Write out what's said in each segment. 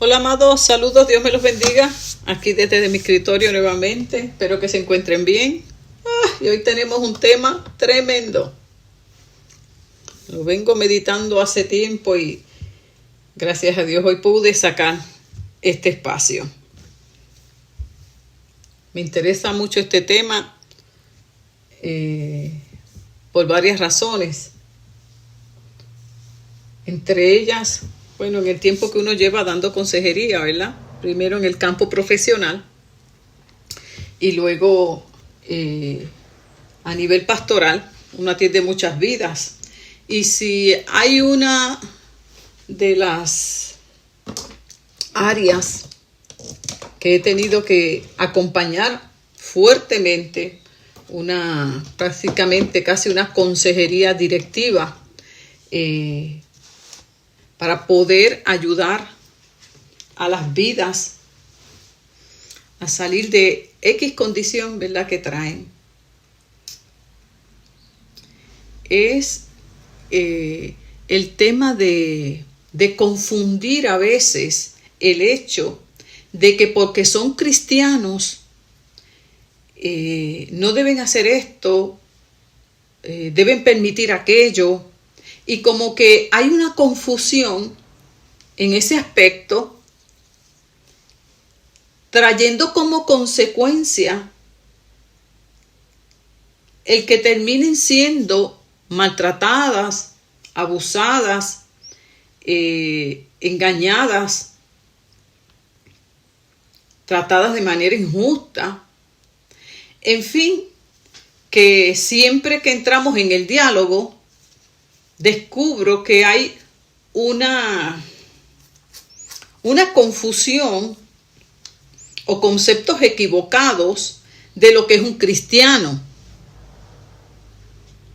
Hola amados, saludos, Dios me los bendiga. Aquí desde mi escritorio nuevamente, espero que se encuentren bien. Y hoy tenemos un tema tremendo. Lo vengo meditando hace tiempo y gracias a Dios hoy pude sacar este espacio. Me interesa mucho este tema por varias razones. Entre ellas, en el tiempo que uno lleva dando consejería, ¿verdad? Primero en el campo profesional y luego a nivel pastoral, uno atiende muchas vidas. Y si hay una de las áreas que he tenido que acompañar fuertemente, prácticamente casi una consejería directiva, para poder ayudar a las vidas a salir de X condición, ¿verdad?, que traen. Es el tema de confundir a veces el hecho de que porque son cristianos no deben hacer esto, deben permitir aquello. Y como que hay una confusión en ese aspecto, trayendo como consecuencia el que terminen siendo maltratadas, abusadas, engañadas, tratadas de manera injusta. En fin, que siempre que entramos en el diálogo, descubro que hay una confusión o conceptos equivocados de lo que es un cristiano,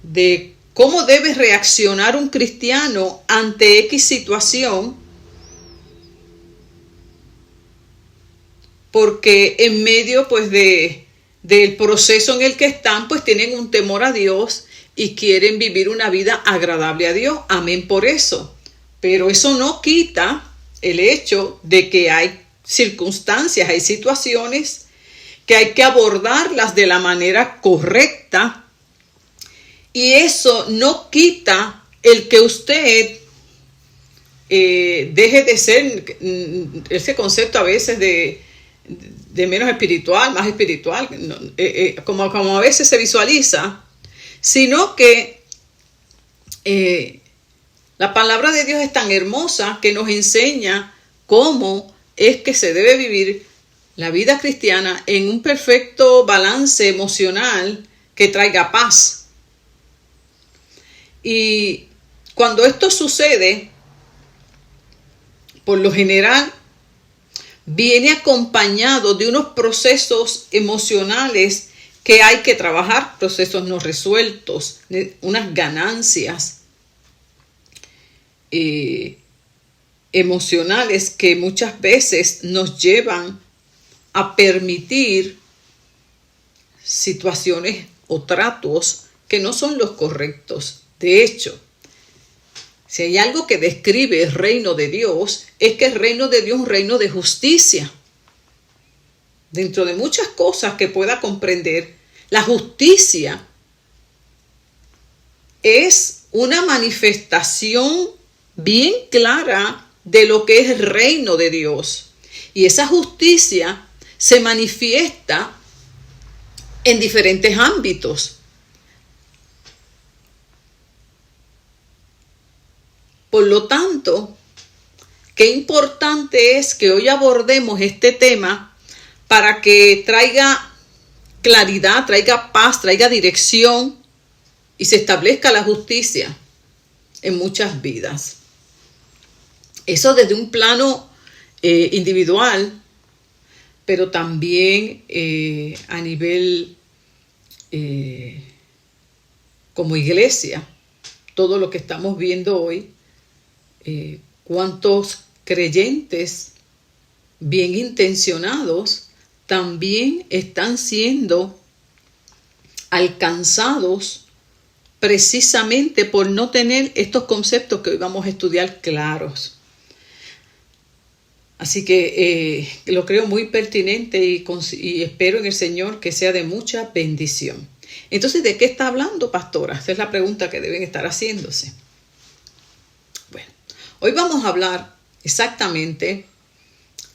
de cómo debe reaccionar un cristiano ante X situación, porque en medio del proceso en el que están, tienen un temor a Dios y quieren vivir una vida agradable a Dios. Amén por eso. Pero eso no quita el hecho de que hay circunstancias, hay situaciones que hay que abordarlas de la manera correcta. Y eso no quita el que usted deje de ser ese concepto a veces de menos espiritual, más espiritual, como a veces se visualiza, sino que la palabra de Dios es tan hermosa que nos enseña cómo es que se debe vivir la vida cristiana en un perfecto balance emocional que traiga paz. Y cuando esto sucede, por lo general, viene acompañado de unos procesos emocionales que hay que trabajar, procesos no resueltos, unas ganancias emocionales que muchas veces nos llevan a permitir situaciones o tratos que no son los correctos. De hecho, si hay algo que describe el reino de Dios, es que el reino de Dios es un reino de justicia. Dentro de muchas cosas que pueda comprender, la justicia es una manifestación bien clara de lo que es el reino de Dios. Y esa justicia se manifiesta en diferentes ámbitos. Por lo tanto, qué importante es que hoy abordemos este tema para que traiga claridad, traiga paz, traiga dirección y se establezca la justicia en muchas vidas. Eso desde un plano individual, pero también a nivel como iglesia, todo lo que estamos viendo hoy. Cuántos creyentes bien intencionados también están siendo alcanzados precisamente por no tener estos conceptos que hoy vamos a estudiar claros. Así que lo creo muy pertinente y espero en el Señor que sea de mucha bendición. Entonces, ¿de qué está hablando, pastora? Esa es la pregunta que deben estar haciéndose. Bueno, hoy vamos a hablar exactamente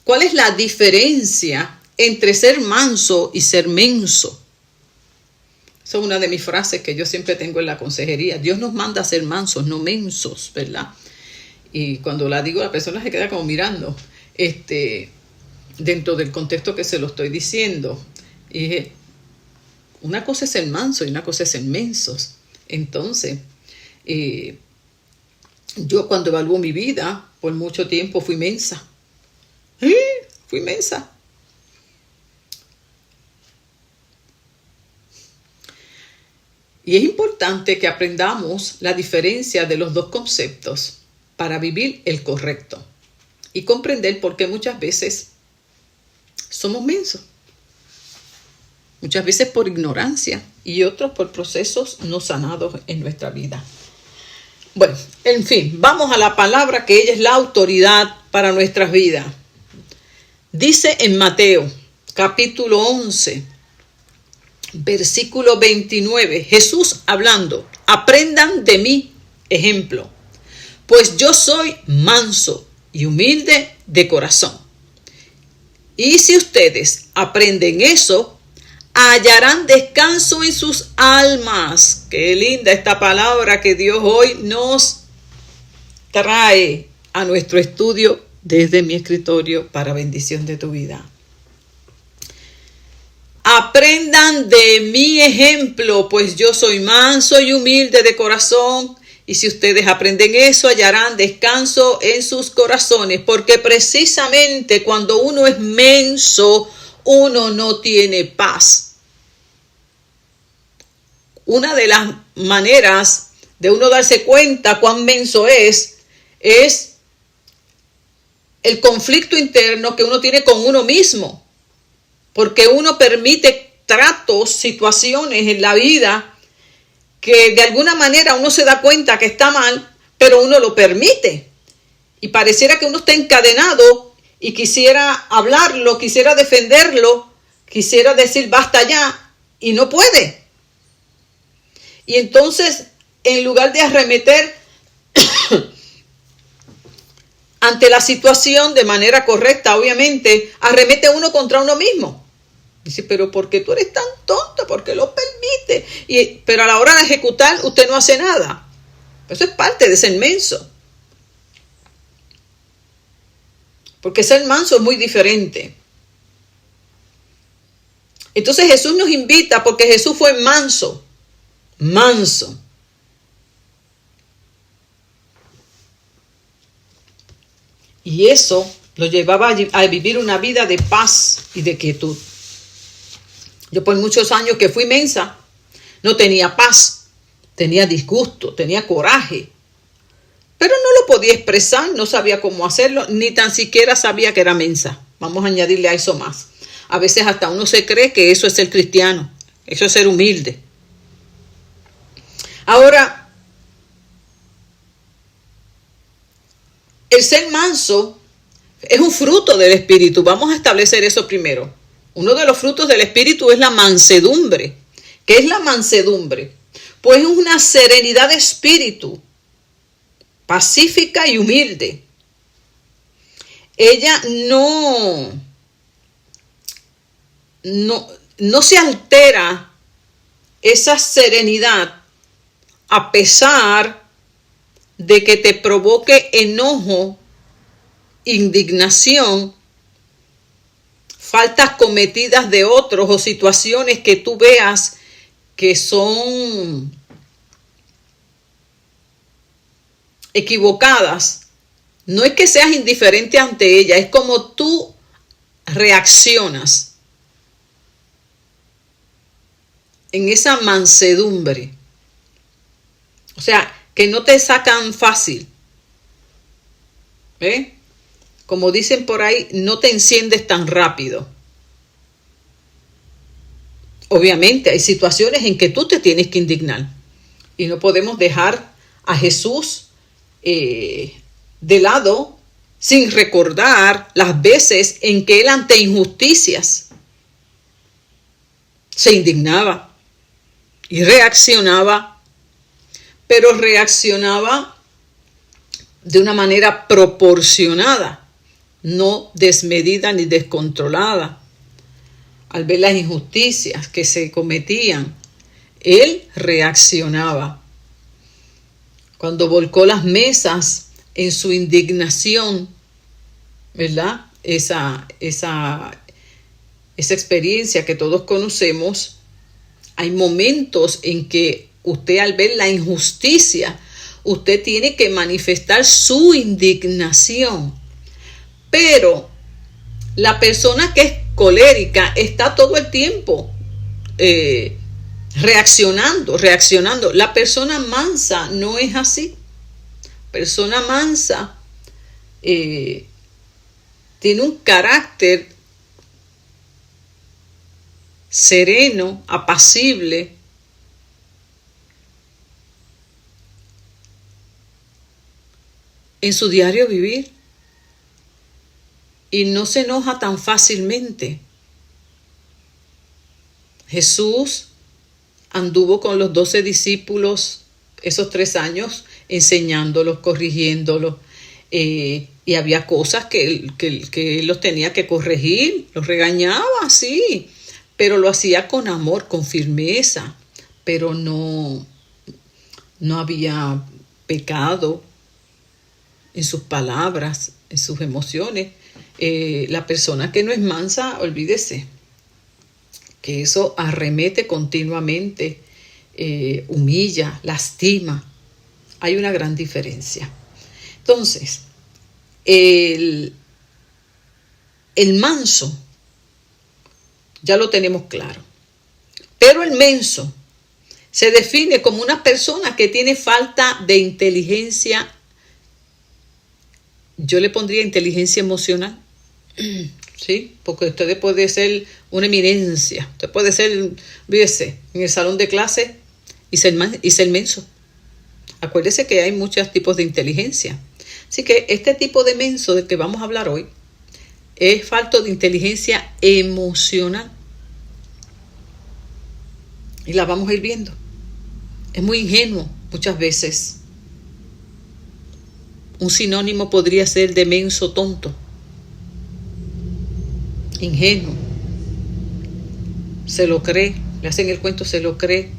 cuál es la diferencia entre ser manso y ser menso. Esa es una de mis frases que yo siempre tengo en la consejería. Dios nos manda a ser mansos, no mensos, ¿verdad? Y cuando la digo, la persona se queda como mirando, dentro del contexto que se lo estoy diciendo. Y dije, una cosa es ser manso y una cosa es ser mensos. Entonces, yo cuando evalúo mi vida, por mucho tiempo fui mensa. Fui mensa. Y es importante que aprendamos la diferencia de los dos conceptos para vivir el correcto y comprender por qué muchas veces somos mensos. Muchas veces por ignorancia y otros por procesos no sanados en nuestra vida. Bueno, en fin, vamos a la palabra que ella es la autoridad para nuestras vidas. Dice en Mateo, capítulo 11, versículo 29, Jesús hablando, aprendan de mí ejemplo, pues yo soy manso y humilde de corazón. Y si ustedes aprenden eso, hallarán descanso en sus almas. Qué linda esta palabra que Dios hoy nos trae a nuestro estudio desde mi escritorio para bendición de tu vida. Aprendan de mi ejemplo, pues yo soy manso y humilde de corazón. Y si ustedes aprenden eso, hallarán descanso en sus corazones, porque precisamente cuando uno es menso, uno no tiene paz. Una de las maneras de uno darse cuenta cuán menso es el conflicto interno que uno tiene con uno mismo, porque uno permite tratos, situaciones en la vida que de alguna manera uno se da cuenta que está mal, pero uno lo permite. Y pareciera que uno está encadenado y quisiera hablarlo, quisiera defenderlo, quisiera decir basta ya, y no puede. Y entonces, en lugar de arremeter ante la situación de manera correcta, obviamente, arremete uno contra uno mismo. Dice, pero ¿por qué tú eres tan tonto? ¿Por qué lo permite? Pero a la hora de ejecutar, usted no hace nada. Eso es parte de ser menso. Porque ser manso es muy diferente. Entonces Jesús nos invita, porque Jesús fue manso. Manso. Y eso lo llevaba a vivir una vida de paz y de quietud. Yo por muchos años que fui mensa, no tenía paz, tenía disgusto, tenía coraje. Pero no lo podía expresar, no sabía cómo hacerlo, ni tan siquiera sabía que era mensa. Vamos a añadirle a eso más. A veces hasta uno se cree que eso es ser cristiano, eso es ser humilde. Ahora, el ser manso es un fruto del Espíritu. Vamos a establecer eso primero. Uno de los frutos del Espíritu es la mansedumbre. ¿Qué es la mansedumbre? Pues es una serenidad de espíritu, pacífica y humilde. Ella no se altera esa serenidad a pesar de que te provoque enojo, indignación, faltas cometidas de otros o situaciones que tú veas que son equivocadas. No es que seas indiferente ante ella, es como tú reaccionas en esa mansedumbre. O sea, que no te sacan fácil. ¿Eh? Como dicen por ahí, no te enciendes tan rápido. Obviamente hay situaciones en que tú te tienes que indignar. Y no podemos dejar a Jesús de lado sin recordar las veces en que él ante injusticias se indignaba y reaccionaba, pero reaccionaba de una manera proporcionada, no desmedida ni descontrolada. Al ver las injusticias que se cometían, él reaccionaba. Cuando volcó las mesas en su indignación, ¿verdad? Esa experiencia que todos conocemos, hay momentos en que usted, al ver la injusticia, usted tiene que manifestar su indignación. Pero la persona que es colérica está todo el tiempo reaccionando. La persona mansa no es así. Persona mansa tiene un carácter sereno, apacible, en su diario vivir, y no se enoja tan fácilmente. Jesús anduvo con los 12 discípulos esos 3 años, enseñándolos, corrigiéndolos, y había cosas que él los tenía que corregir, los regañaba, sí, pero lo hacía con amor, con firmeza, pero no había pecado en sus palabras, en sus emociones. La persona que no es mansa, olvídese, que eso arremete continuamente, humilla, lastima. Hay una gran diferencia. Entonces, el manso, ya lo tenemos claro. Pero el menso se define como una persona que tiene falta de inteligencia. Yo le pondría inteligencia emocional. Sí, porque usted puede ser una eminencia. Usted puede ser, fíjese, en el salón de clase y ser menso. Acuérdese que hay muchos tipos de inteligencia. Así que este tipo de menso del que vamos a hablar hoy es falto de inteligencia emocional. Y la vamos a ir viendo. Es muy ingenuo muchas veces. Un sinónimo podría ser de menso, tonto. Ingenuo. Se lo cree, le hacen el cuento, se lo cree,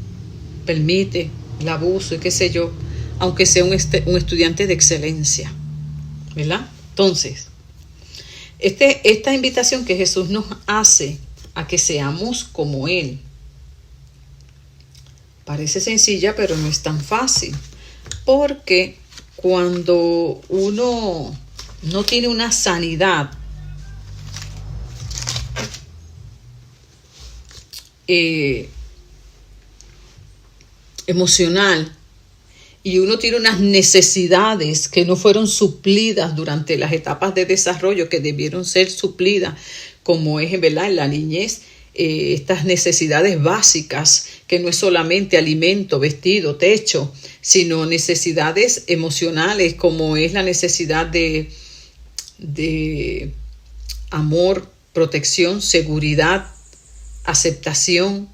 permite el abuso y qué sé yo, aunque sea un estudiante de excelencia, ¿verdad? Entonces, esta invitación que Jesús nos hace a que seamos como Él, parece sencilla, pero no es tan fácil, porque cuando uno no tiene una sanidad emocional y uno tiene unas necesidades que no fueron suplidas durante las etapas de desarrollo que debieron ser suplidas, como es, ¿verdad?, en la niñez, estas necesidades básicas, que no es solamente alimento, vestido, techo, sino necesidades emocionales, como es la necesidad de amor, protección, seguridad, aceptación.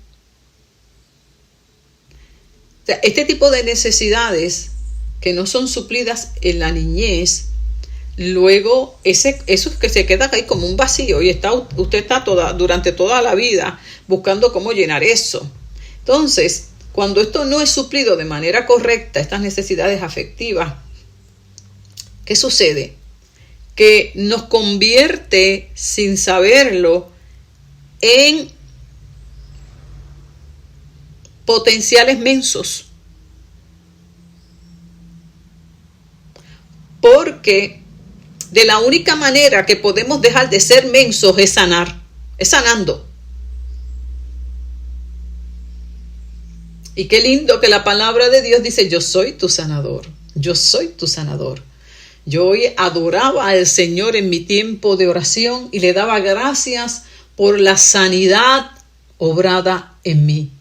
O sea, este tipo de necesidades que no son suplidas en la niñez, luego eso es que se queda ahí como un vacío y usted está durante toda la vida buscando cómo llenar eso. Entonces, cuando esto no es suplido de manera correcta, estas necesidades afectivas, ¿qué sucede? Que nos convierte, sin saberlo, en potenciales mensos. Porque de la única manera que podemos dejar de ser mensos es sanando. Y qué lindo que la palabra de Dios dice: yo soy tu sanador, yo soy tu sanador. Yo hoy adoraba al Señor en mi tiempo de oración y le daba gracias por la sanidad obrada en mí.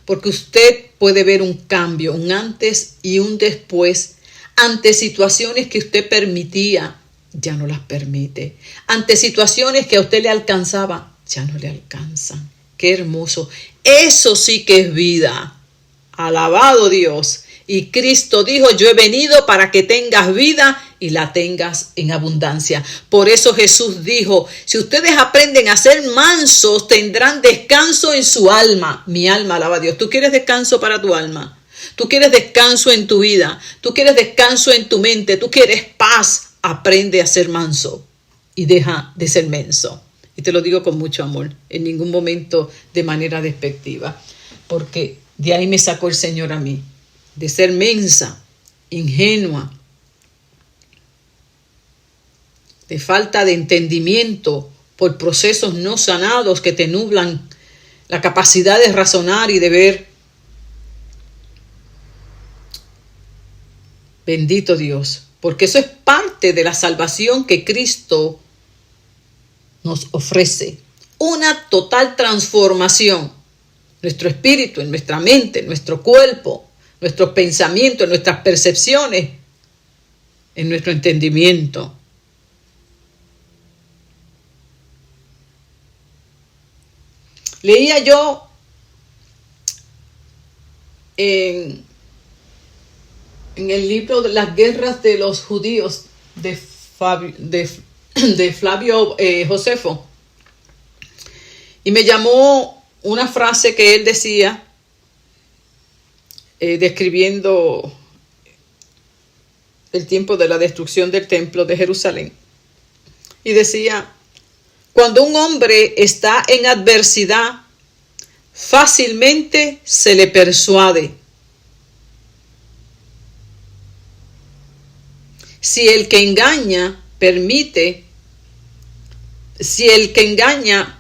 Porque usted puede ver un cambio, un antes y un después, ante situaciones que usted permitía ya no las permite. Ante situaciones que a usted le alcanzaba, ya no le alcanzan. Qué hermoso. Eso sí que es vida. Alabado Dios. Y Cristo dijo, yo he venido para que tengas vida y la tengas en abundancia. Por eso Jesús dijo, si ustedes aprenden a ser mansos, tendrán descanso en su alma. Mi alma alaba a Dios. ¿Tú quieres descanso para tu alma? ¿Tú quieres descanso en tu vida? ¿Tú quieres descanso en tu mente? ¿Tú quieres paz? Aprende a ser manso y deja de ser menso. Y te lo digo con mucho amor, en ningún momento de manera despectiva, porque de ahí me sacó el Señor a mí, de ser mensa, ingenua, de falta de entendimiento por procesos no sanados que te nublan la capacidad de razonar y de ver. Bendito Dios, porque eso es parte de la salvación que Cristo nos ofrece. Una total transformación. Nuestro espíritu, en nuestra mente, en nuestro cuerpo, nuestros pensamientos, en nuestras percepciones, en nuestro entendimiento. Leía yo en el libro de las guerras de los judíos de Flavio Josefo, y me llamó una frase que él decía, describiendo el tiempo de la destrucción del templo de Jerusalén, y decía, cuando un hombre está en adversidad, fácilmente se le persuade. Si el que engaña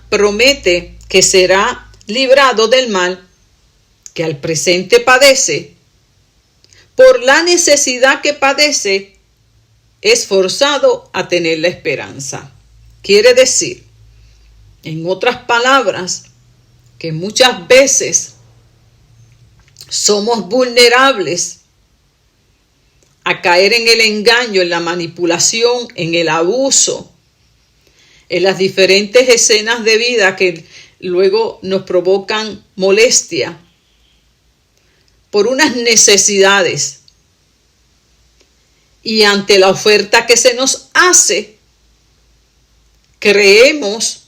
promete que será librado del mal que al presente padece, por la necesidad que padece, es forzado a tener la esperanza. Quiere decir, en otras palabras, que muchas veces somos vulnerables a caer en el engaño, en la manipulación, en el abuso, en las diferentes escenas de vida que luego nos provocan molestia por unas necesidades. Y ante la oferta que se nos hace, creemos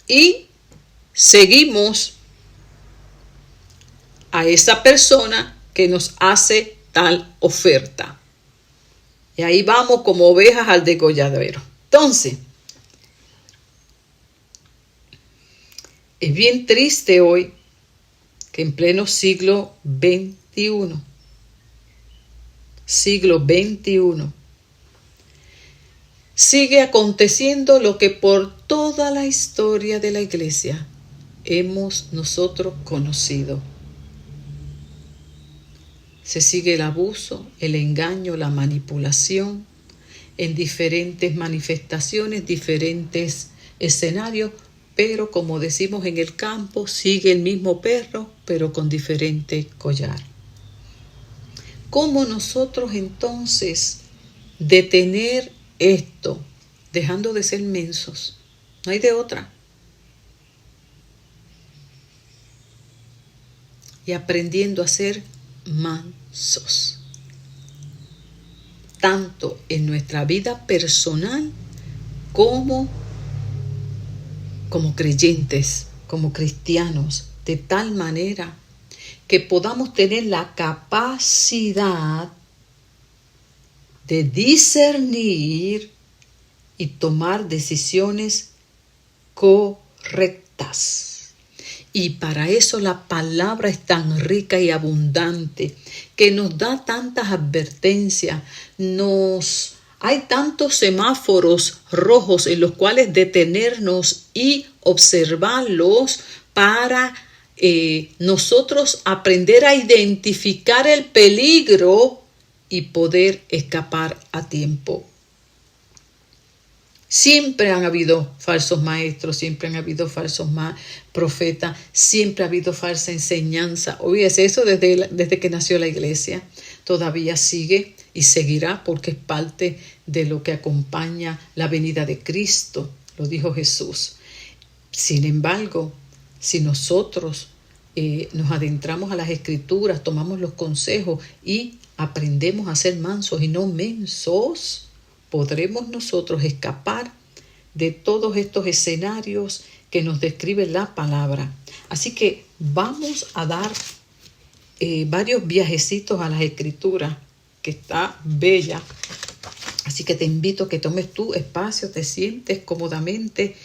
y seguimos a esa persona que nos hace tal oferta. Y ahí vamos como ovejas al degolladero. Entonces, es bien triste hoy que en pleno siglo XXI, sigue aconteciendo lo que por toda la historia de la iglesia hemos nosotros conocido. Se sigue el abuso, el engaño, la manipulación en diferentes manifestaciones, diferentes escenarios, pero como decimos en el campo, sigue el mismo perro, pero con diferente collar. ¿Cómo nosotros entonces detener esto, dejando de ser mensos? No hay de otra. Y aprendiendo a ser mansos, tanto en nuestra vida personal como creyentes, como cristianos, de tal manera que podamos tener la capacidad de discernir y tomar decisiones correctas. Y para eso la palabra es tan rica y abundante, que nos da tantas advertencias, hay tantos semáforos rojos en los cuales detenernos y observarlos para nosotros aprender a identificar el peligro y poder escapar a tiempo. Siempre han habido falsos maestros, siempre han habido falsos profetas, siempre ha habido falsa enseñanza. Oye, eso desde que nació la iglesia, todavía sigue y seguirá porque es parte de lo que acompaña la venida de Cristo, lo dijo Jesús. Sin embargo, si nosotros nos adentramos a las Escrituras, tomamos los consejos y aprendemos a ser mansos y no mensos, podremos nosotros escapar de todos estos escenarios que nos describe la palabra. Así que vamos a dar varios viajecitos a las Escrituras, que está bella. Así que te invito a que tomes tu espacio, te sientes cómodamente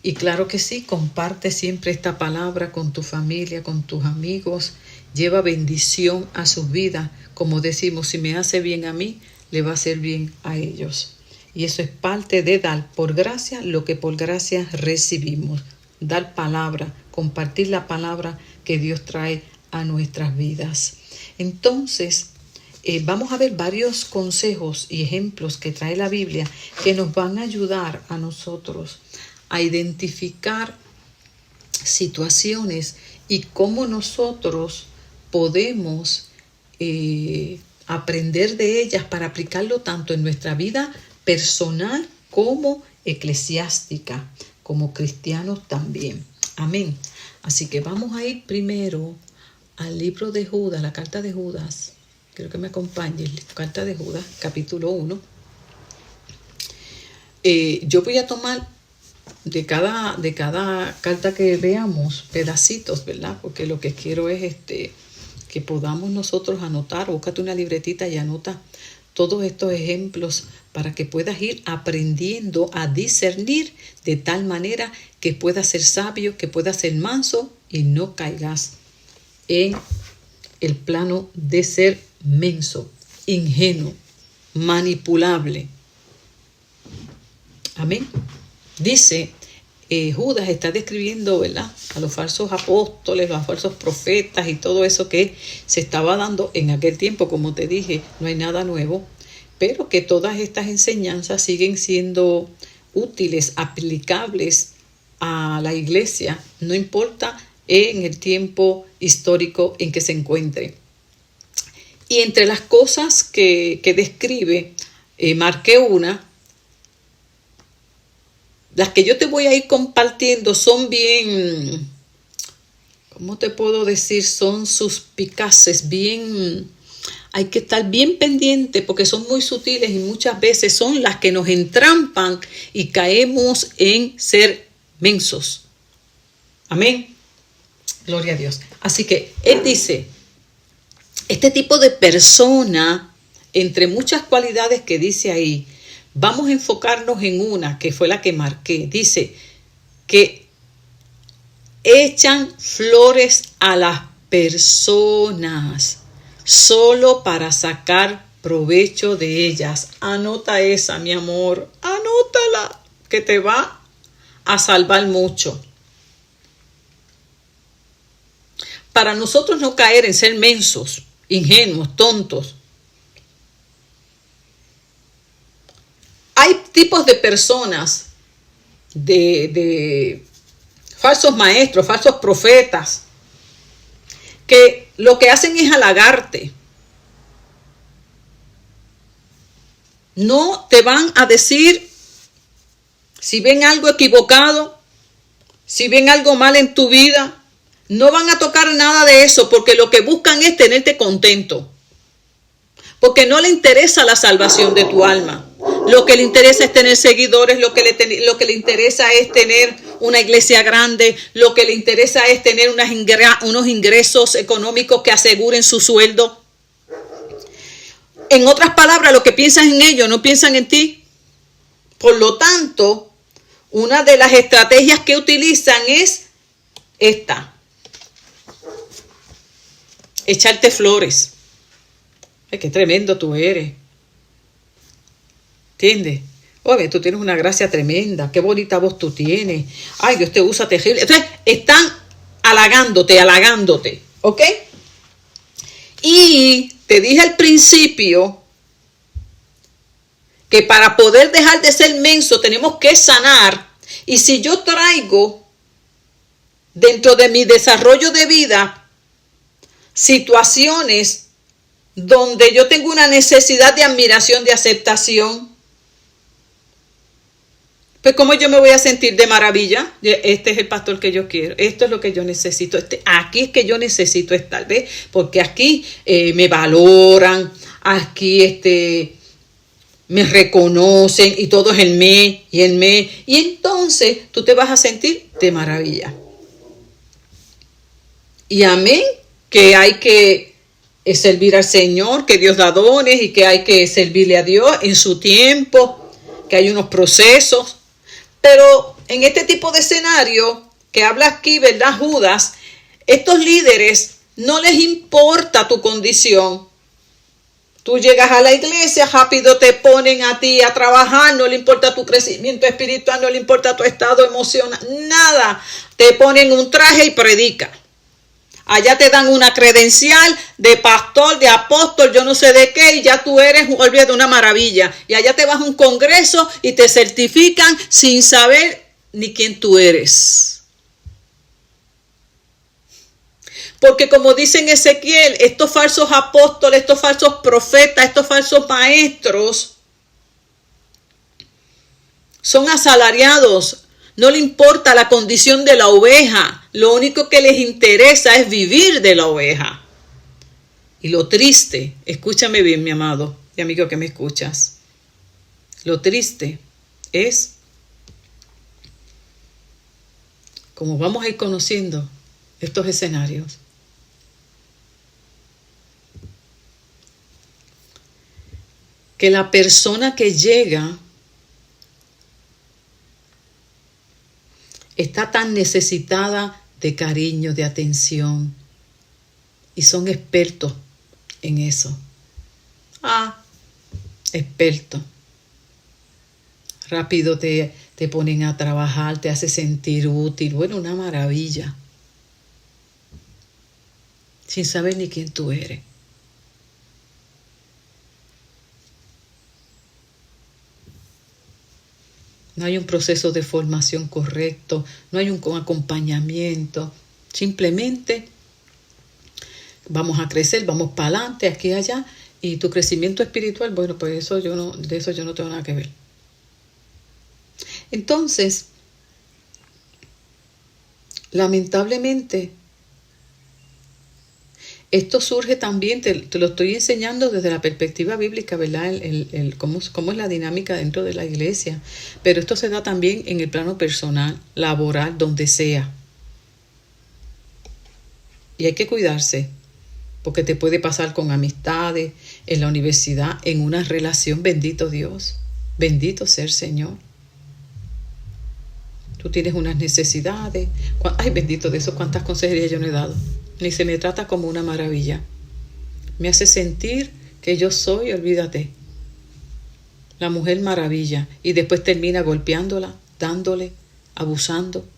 y claro que sí, comparte siempre esta palabra con tu familia, con tus amigos. Lleva bendición a sus vidas. Como decimos, si me hace bien a mí, le va a hacer bien a ellos. Y eso es parte de dar por gracia lo que por gracia recibimos. Dar palabra, compartir la palabra que Dios trae a nuestras vidas. Entonces, vamos a ver varios consejos y ejemplos que trae la Biblia que nos van a ayudar a nosotros a identificar situaciones y cómo nosotros podemos aprender de ellas para aplicarlo tanto en nuestra vida personal como eclesiástica, como cristianos también. Amén. Así que vamos a ir primero al libro de Judas, la carta de Judas. Quiero que me acompañe, carta de Judas, capítulo 1. Yo voy a tomar de cada carta que veamos pedacitos, ¿verdad? Porque lo que quiero es que podamos nosotros anotar, búscate una libretita y anota todos estos ejemplos para que puedas ir aprendiendo a discernir de tal manera que puedas ser sabio, que puedas ser manso y no caigas en el plano de ser menso, ingenuo, manipulable. Amén. Dice, Judas está describiendo, ¿verdad?, a los falsos apóstoles, los falsos profetas y todo eso que se estaba dando en aquel tiempo. Como te dije, no hay nada nuevo, pero que todas estas enseñanzas siguen siendo útiles, aplicables a la iglesia, no importa en el tiempo histórico en que se encuentre. Y entre las cosas que describe, marqué una. Las que yo te voy a ir compartiendo son bien, ¿cómo te puedo decir? Son suspicaces, hay que estar bien pendiente porque son muy sutiles y muchas veces son las que nos entrampan y caemos en ser mensos. Amén. Gloria a Dios. Así que él dice, este tipo de persona, entre muchas cualidades que dice ahí, vamos a enfocarnos en una que fue la que marqué. Dice que echan flores a las personas solo para sacar provecho de ellas. Anota esa, mi amor. Anótala, que te va a salvar mucho. Para nosotros no caer en ser mensos, ingenuos, tontos. Hay tipos de personas, de falsos maestros, falsos profetas, que lo que hacen es halagarte. No te van a decir si ven algo equivocado, si ven algo mal en tu vida. No van a tocar nada de eso porque lo que buscan es tenerte contento. Porque no le interesa la salvación de tu alma. Lo que le interesa es tener seguidores, lo que le interesa es tener una iglesia grande, lo que le interesa es tener unos ingresos económicos que aseguren su sueldo. En otras palabras, lo que piensan en ellos no piensan en ti. Por lo tanto, una de las estrategias que utilizan es esta: echarte flores. Ay, qué tremendo tú eres. ¿Entiendes? Oye, tú tienes una gracia tremenda. Qué bonita voz tú tienes. Ay, Dios te usa terrible. Entonces, están halagándote. ¿Ok? Y te dije al principio que para poder dejar de ser menso tenemos que sanar. Y si yo traigo dentro de mi desarrollo de vida situaciones donde yo tengo una necesidad de admiración, de aceptación, pues ¿cómo yo me voy a sentir de maravilla? Este es el pastor que yo quiero, esto es lo que yo necesito, aquí es que yo necesito estar, ¿ves? Porque aquí me valoran, aquí me reconocen y todo es el me y el me. Y entonces tú te vas a sentir de maravilla. Y amén, que hay que servir al Señor, que Dios da dones y que hay que servirle a Dios en su tiempo, que hay unos procesos. Pero en este tipo de escenario que habla aquí, ¿verdad, Judas? Estos líderes no les importa tu condición. Tú llegas a la iglesia, rápido te ponen a ti a trabajar, no le importa tu crecimiento espiritual, no le importa tu estado emocional, nada. Te ponen un traje y predica. Allá te dan una credencial de pastor, de apóstol, yo no sé de qué, y ya tú eres, olvídate, una maravilla. Y allá te vas a un congreso y te certifican sin saber ni quién tú eres. Porque como dice en Ezequiel, estos falsos apóstoles, estos falsos profetas, estos falsos maestros son asalariados. No le importa la condición de la oveja. Lo único que les interesa es vivir de la oveja. Y lo triste, escúchame bien, mi amado y amigo que me escuchas. Lo triste es, como vamos a ir conociendo estos escenarios, que la persona que llega está tan necesitada de cariño, de atención, y son expertos en eso. Expertos. Rápido te ponen a trabajar, te hace sentir útil. Bueno, una maravilla. Sin saber ni quién tú eres. No hay un proceso de formación correcto, no hay un acompañamiento. Simplemente vamos a crecer, vamos para adelante, aquí y allá. Y tu crecimiento espiritual, bueno, pues de eso yo no tengo nada que ver. Entonces, lamentablemente, esto surge también, te lo estoy enseñando desde la perspectiva bíblica, ¿verdad? Cómo es la dinámica dentro de la iglesia. Pero esto se da también en el plano personal, laboral, donde sea. Y hay que cuidarse, porque te puede pasar con amistades, en la universidad, en una relación. Bendito Dios, bendito sea el Señor. Tú tienes unas necesidades. Ay, bendito de eso, cuántas consejerías yo no he dado. Ni se me trata como una maravilla. Me hace sentir que yo soy, olvídate, la mujer maravilla. Y después termina golpeándola, dándole, abusando.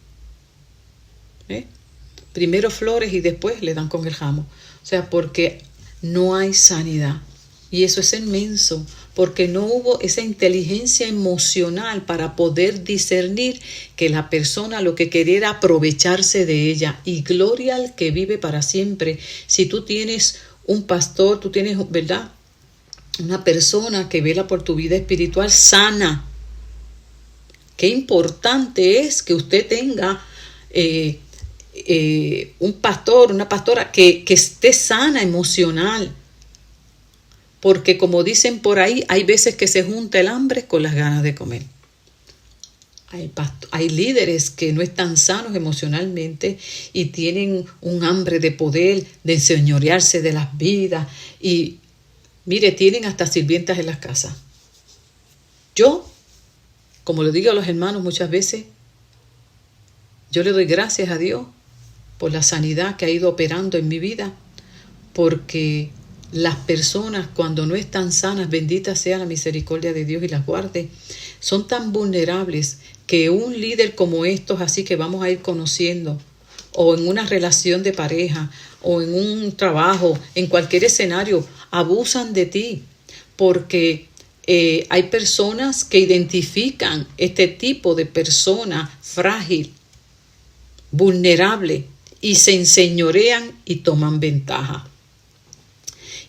Primero flores y después le dan con el ramo. O sea, porque no hay sanidad. Y eso es inmenso, porque no hubo esa inteligencia emocional para poder discernir que la persona lo que quería era aprovecharse de ella. Y gloria al que vive para siempre. Si tú tienes un pastor, tú tienes, ¿verdad?, una persona que vela por tu vida espiritual sana. Qué importante es que usted tenga un pastor, una pastora que esté sana emocional. Porque como dicen por ahí, hay veces que se junta el hambre con las ganas de comer. Hay líderes que no están sanos emocionalmente y tienen un hambre de poder, de enseñorearse de las vidas. Y mire, tienen hasta sirvientas en las casas. Yo, como lo digo a los hermanos muchas veces, yo le doy gracias a Dios por la sanidad que ha ido operando en mi vida, porque las personas cuando no están sanas, bendita sea la misericordia de Dios y las guarde, son tan vulnerables que un líder como estos, así que vamos a ir conociendo, o en una relación de pareja, o en un trabajo, en cualquier escenario, abusan de ti, porque hay personas que identifican este tipo de persona frágil, vulnerable, y se enseñorean y toman ventaja.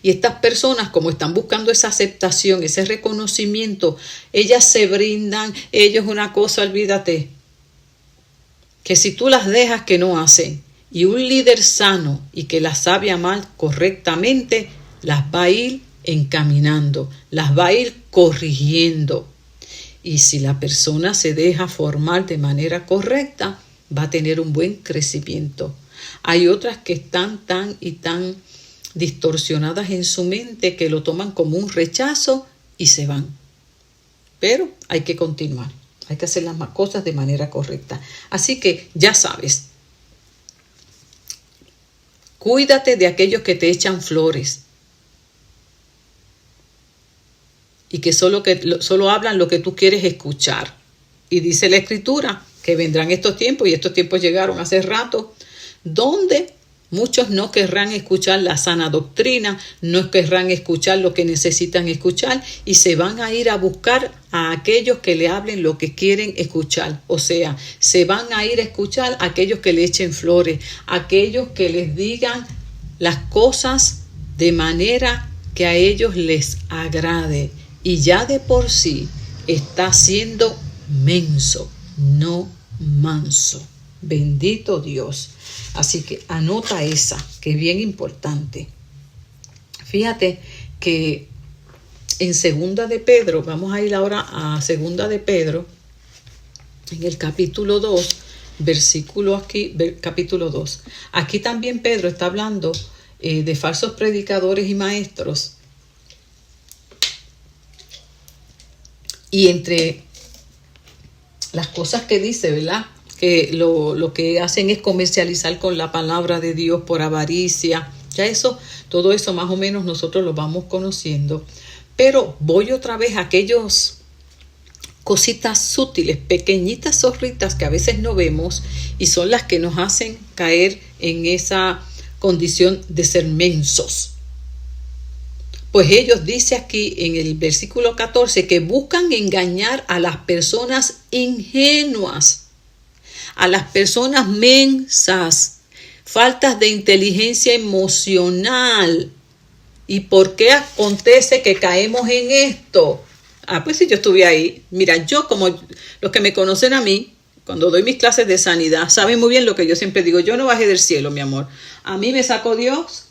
Y estas personas, como están buscando esa aceptación, ese reconocimiento, ellas se brindan, ellos una cosa, olvídate, que si tú las dejas que no hacen, y un líder sano y que las sabe amar correctamente, las va a ir encaminando, las va a ir corrigiendo. Y si la persona se deja formar de manera correcta, va a tener un buen crecimiento. Hay otras que están tan distorsionadas en su mente que lo toman como un rechazo y se van. Pero hay que continuar, hay que hacer las cosas de manera correcta. Así que ya sabes, cuídate de aquellos que te echan flores y que solo hablan lo que tú quieres escuchar. Y dice la Escritura que vendrán estos tiempos, y estos tiempos llegaron hace rato, donde muchos no querrán escuchar la sana doctrina, no querrán escuchar lo que necesitan escuchar y se van a ir a buscar a aquellos que le hablen lo que quieren escuchar. O sea, se van a ir a escuchar a aquellos que le echen flores, a aquellos que les digan las cosas de manera que a ellos les agrade. Y ya de por sí está siendo menso, no manso. Bendito Dios. Así que anota esa, que es bien importante. Fíjate que en Segunda de Pedro, vamos a ir ahora a Segunda de Pedro, en el capítulo 2, capítulo 2. Aquí también Pedro está hablando de falsos predicadores y maestros. Y entre las cosas que dice, ¿verdad?, que lo que hacen es comercializar con la palabra de Dios por avaricia. Ya todo eso más o menos nosotros lo vamos conociendo. Pero voy otra vez a aquellos cositas sutiles, pequeñitas zorritas que a veces no vemos y son las que nos hacen caer en esa condición de ser mensos. Pues ellos, dice aquí en el versículo 14, que buscan engañar a las personas ingenuas, a las personas mensas, faltas de inteligencia emocional. ¿Y por qué acontece que caemos en esto? Pues si yo estuve ahí. Mira, yo, como los que me conocen a mí, cuando doy mis clases de sanidad, saben muy bien lo que yo siempre digo: yo no bajé del cielo, mi amor. A mí me sacó Dios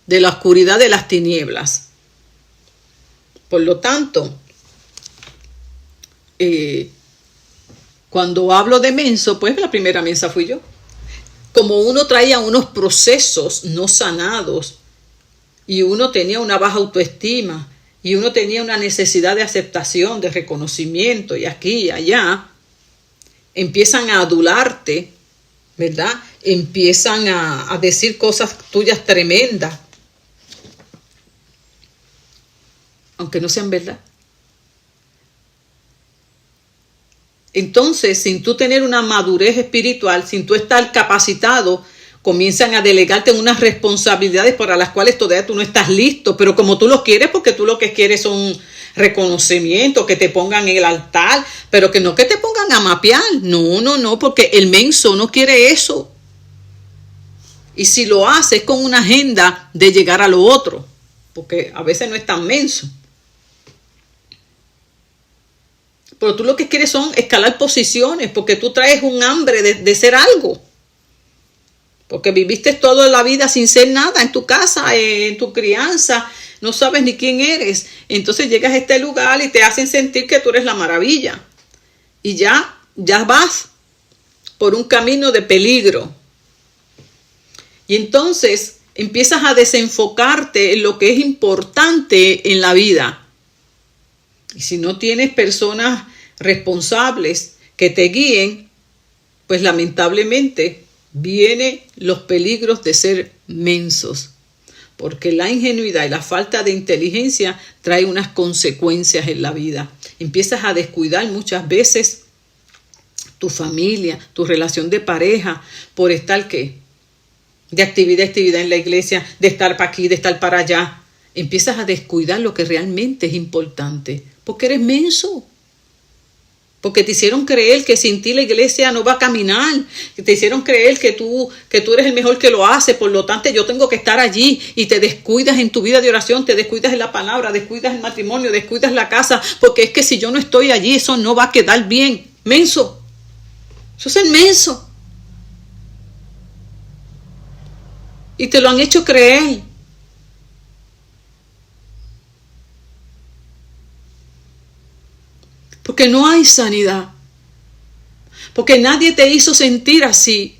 de la oscuridad de las tinieblas. Por lo tanto, cuando hablo de menso, pues la primera mensa fui yo. Como uno traía unos procesos no sanados y uno tenía una baja autoestima y uno tenía una necesidad de aceptación, de reconocimiento, y aquí y allá, empiezan a adularte, ¿verdad? Empiezan a decir cosas tuyas tremendas, aunque no sean verdad. Entonces, sin tú tener una madurez espiritual, sin tú estar capacitado, comienzan a delegarte unas responsabilidades para las cuales todavía tú no estás listo, pero como tú lo quieres, porque tú lo que quieres son reconocimiento, que te pongan en el altar, pero que no que te pongan a mapear. No, porque el menso no quiere eso. Y si lo hace es con una agenda de llegar a lo otro, porque a veces no es tan menso. Pero tú lo que quieres son escalar posiciones, porque tú traes un hambre de ser algo. Porque viviste toda la vida sin ser nada en tu casa, en tu crianza, no sabes ni quién eres. Entonces llegas a este lugar y te hacen sentir que tú eres la maravilla. Y ya vas por un camino de peligro. Y entonces empiezas a desenfocarte en lo que es importante en la vida. Y si no tienes personas responsables que te guíen, pues lamentablemente vienen los peligros de ser mensos. Porque la ingenuidad y la falta de inteligencia trae unas consecuencias en la vida. Empiezas a descuidar muchas veces tu familia, tu relación de pareja, por estar ¿qué? De actividad en la iglesia, de estar para aquí, de estar para allá. Empiezas a descuidar lo que realmente es importante, porque eres menso. Porque te hicieron creer que sin ti la iglesia no va a caminar. Te hicieron creer que tú eres el mejor que lo hace. Por lo tanto, yo tengo que estar allí. Y te descuidas en tu vida de oración, te descuidas en la palabra, descuidas el matrimonio, descuidas la casa. Porque es que si yo no estoy allí, eso no va a quedar bien. Menso. Eso es el menso. Y te lo han hecho creer. Porque no hay sanidad. Porque nadie te hizo sentir así.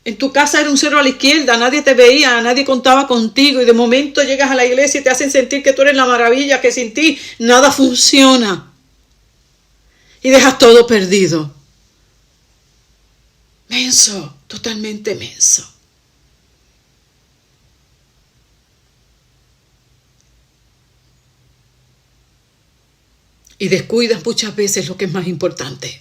En tu casa era un cero a la izquierda, nadie te veía, nadie contaba contigo y de momento llegas a la iglesia y te hacen sentir que tú eres la maravilla, que sin ti nada funciona. Y dejas todo perdido. Menso, totalmente menso. Y descuidas muchas veces lo que es más importante.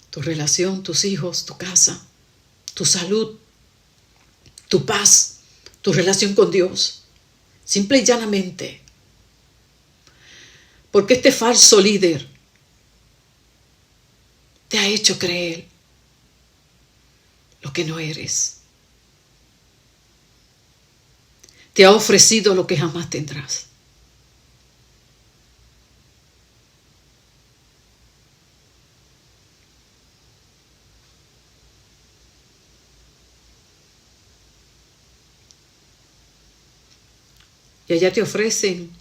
Tu relación, tus hijos, tu casa, tu salud, tu paz, tu relación con Dios. Simple y llanamente. Porque este falso líder te ha hecho creer lo que no eres. Te ha ofrecido lo que jamás tendrás. Y allá te ofrecen,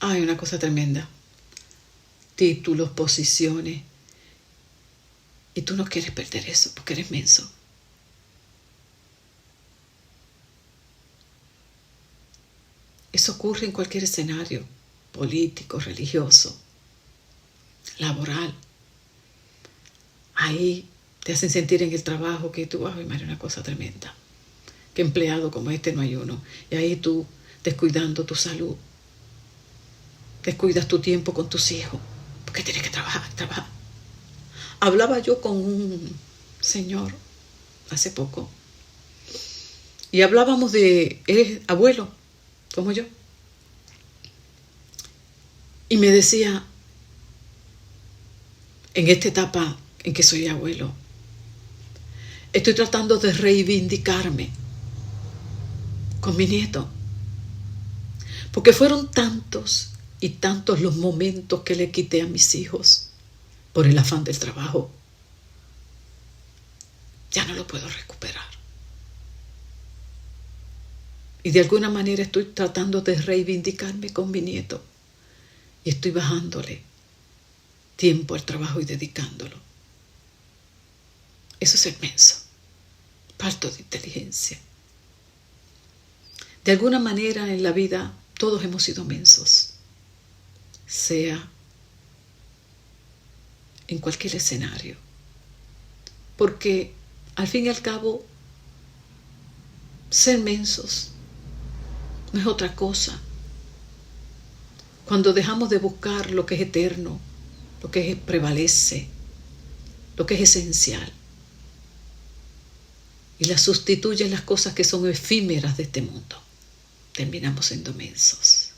una cosa tremenda. Títulos, posiciones. Y tú no quieres perder eso porque eres menso. Eso ocurre en cualquier escenario, político, religioso, laboral. Ahí te hacen sentir en el trabajo que tú, María, una cosa tremenda. Que empleado como este no hay uno. Y ahí tú descuidando tu salud. Descuidas tu tiempo con tus hijos. Porque tienes que trabajar. Hablaba yo con un señor hace poco. Y hablábamos de, él abuelo, como yo. Y me decía, en esta etapa en que soy abuelo, estoy tratando de reivindicarme con mi nieto. Porque fueron tantos y tantos los momentos que le quité a mis hijos por el afán del trabajo. Ya no lo puedo recuperar. Y de alguna manera estoy tratando de reivindicarme con mi nieto. Y estoy bajándole tiempo al trabajo y dedicándolo. Eso es inmenso. Falta de inteligencia. De alguna manera en la vida todos hemos sido mensos. Sea en cualquier escenario. Porque al fin y al cabo, ser mensos no es otra cosa. Cuando dejamos de buscar lo que es eterno, lo que prevalece, lo que es esencial, y las sustituyen las cosas que son efímeras de este mundo, terminamos siendo mensos.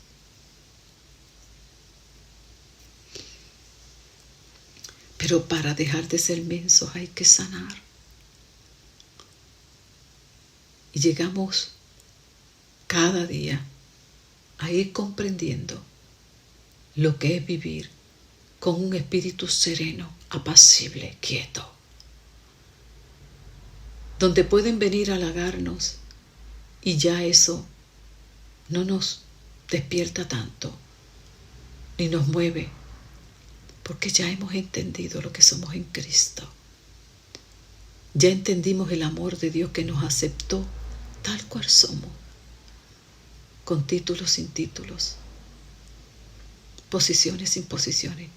Pero para dejar de ser mensos hay que sanar. Y llegamos cada día a ir comprendiendo lo que es vivir con un espíritu sereno, apacible, quieto. Donde pueden venir a halagarnos y ya eso no nos despierta tanto, ni nos mueve, porque ya hemos entendido lo que somos en Cristo. Ya entendimos el amor de Dios que nos aceptó tal cual somos, con títulos sin títulos, posiciones sin posiciones.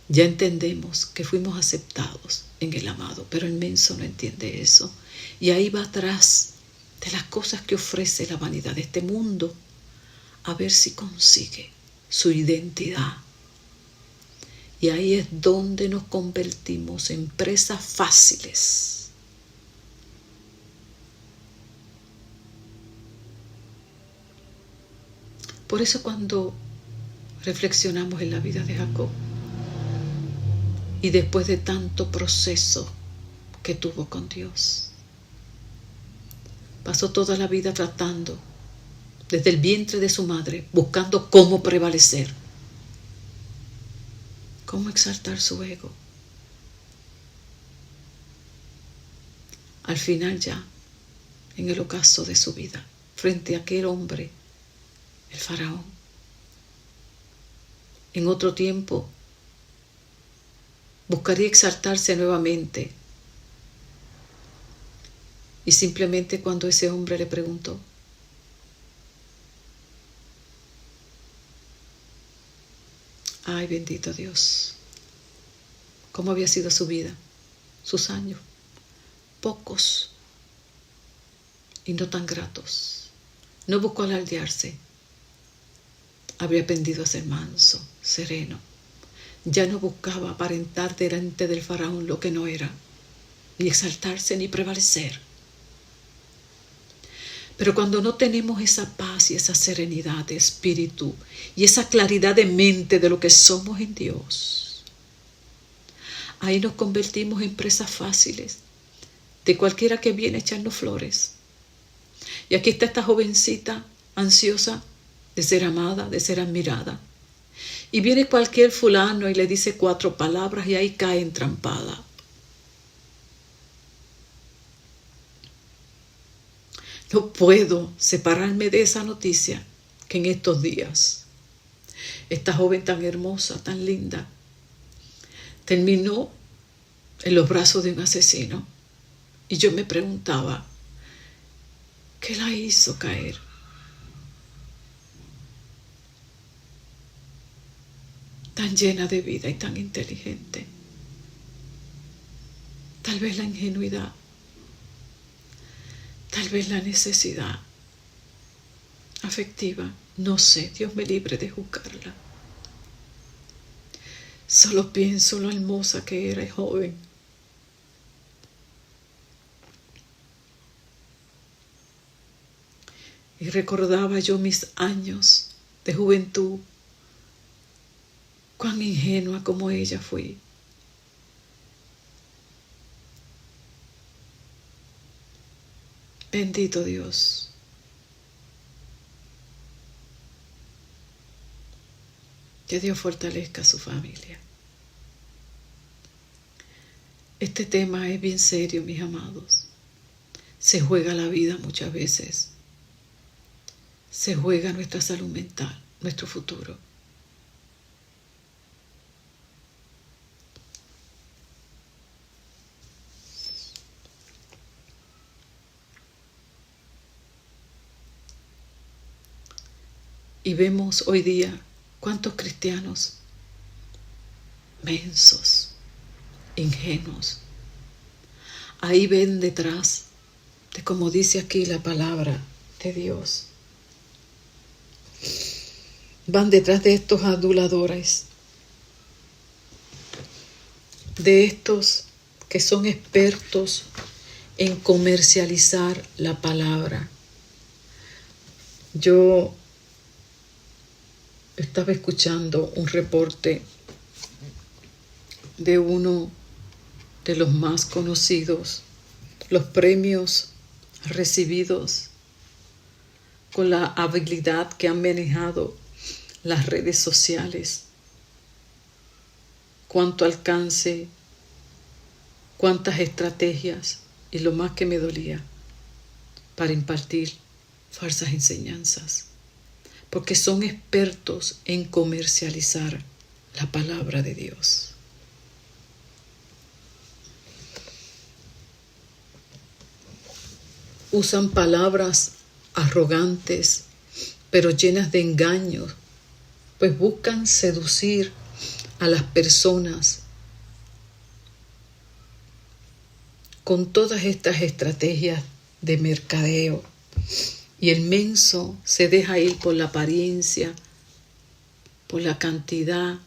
Ya entendemos que fuimos aceptados en el amado, pero el menso no entiende eso. Y ahí va atrás de las cosas que ofrece la vanidad de este mundo, a ver si consigue su identidad. Y ahí es donde nos convertimos en presas fáciles Por eso cuando reflexionamos en la vida de Jacob y después de tanto proceso que tuvo con Dios, pasó toda la vida tratando, desde el vientre de su madre, buscando cómo prevalecer, cómo exaltar su ego. Al final ya, en el ocaso de su vida, frente a aquel hombre, el faraón, en otro tiempo, buscaría exaltarse nuevamente. Y simplemente cuando ese hombre le preguntó, ay, bendito Dios, ¿cómo había sido su vida, sus años? Pocos y no tan gratos. No buscó alardearse. Habría aprendido a ser manso, sereno. Ya no buscaba aparentar delante del faraón lo que no era, ni exaltarse ni prevalecer. Pero cuando no tenemos esa paz y esa serenidad de espíritu y esa claridad de mente de lo que somos en Dios, ahí nos convertimos en presas fáciles de cualquiera que viene a echarnos flores. Y aquí está esta jovencita ansiosa de ser amada, de ser admirada. Y viene cualquier fulano y le dice 4 palabras y ahí cae entrampada. No puedo separarme de esa noticia que en estos días esta joven tan hermosa, tan linda, terminó en los brazos de un asesino. Y yo me preguntaba, ¿qué la hizo caer? Tan llena de vida y tan inteligente. Tal vez la ingenuidad, tal vez la necesidad afectiva, no sé, Dios me libre de juzgarla. Solo pienso lo hermosa que era y joven. Y recordaba yo mis años de juventud, cuán ingenua como ella fui. Bendito Dios. Que Dios fortalezca a su familia. Este tema es bien serio, mis amados. Se juega la vida muchas veces. Se juega nuestra salud mental, nuestro futuro. Y vemos hoy día cuántos cristianos mensos, ingenuos, ahí ven detrás de, como dice aquí la palabra de Dios, van detrás de estos aduladores, de estos que son expertos en comercializar la palabra. Yo estaba escuchando un reporte de uno de los más conocidos, los premios recibidos con la habilidad que han manejado las redes sociales, cuánto alcance, cuántas estrategias y lo más que me dolía para impartir falsas enseñanzas, porque son expertos en comercializar la palabra de Dios. Usan palabras arrogantes, pero llenas de engaños, pues buscan seducir a las personas con todas estas estrategias de mercadeo. Y el menso se deja ir por la apariencia, por la cantidad,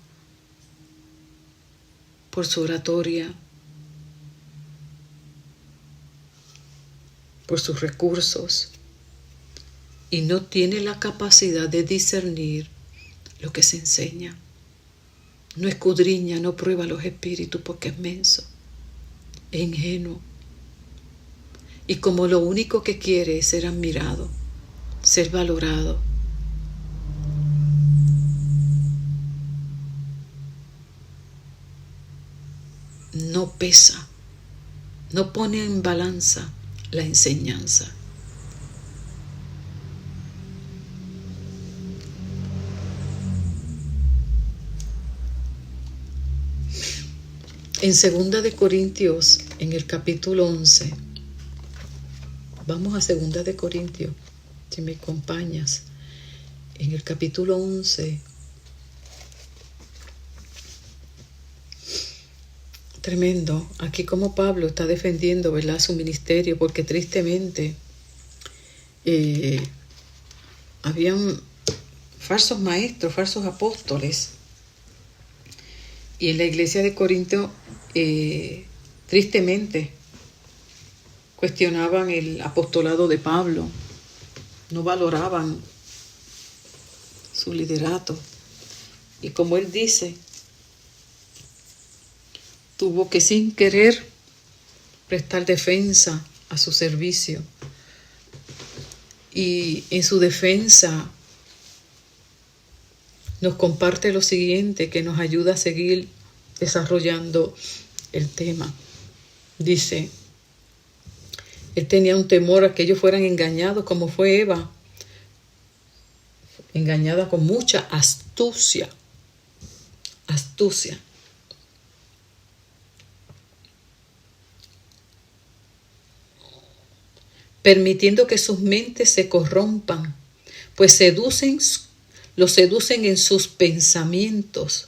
por su oratoria, por sus recursos. y no tiene la capacidad de discernir lo que se enseña. No escudriña, no prueba los espíritus porque es menso, es ingenuo. Y como lo único que quiere es ser admirado, ser valorado, no pesa, no pone en balanza la enseñanza. En 2 de Corintios, en el capítulo 11, vamos a 2 de Corintios, si me acompañas, en el capítulo 11, tremendo, aquí como Pablo está defendiendo, ¿verdad?, su ministerio, porque tristemente habían falsos maestros, falsos apóstoles, y en la iglesia de Corinto tristemente cuestionaban el apostolado de Pablo, no valoraban su liderato, y como él dice, tuvo que sin querer prestar defensa a su servicio. Y en su defensa nos comparte lo siguiente que nos ayuda a seguir desarrollando el tema. Dice, él tenía un temor a que ellos fueran engañados como fue Eva, engañada con mucha astucia. Permitiendo que sus mentes se corrompan, pues los seducen en sus pensamientos.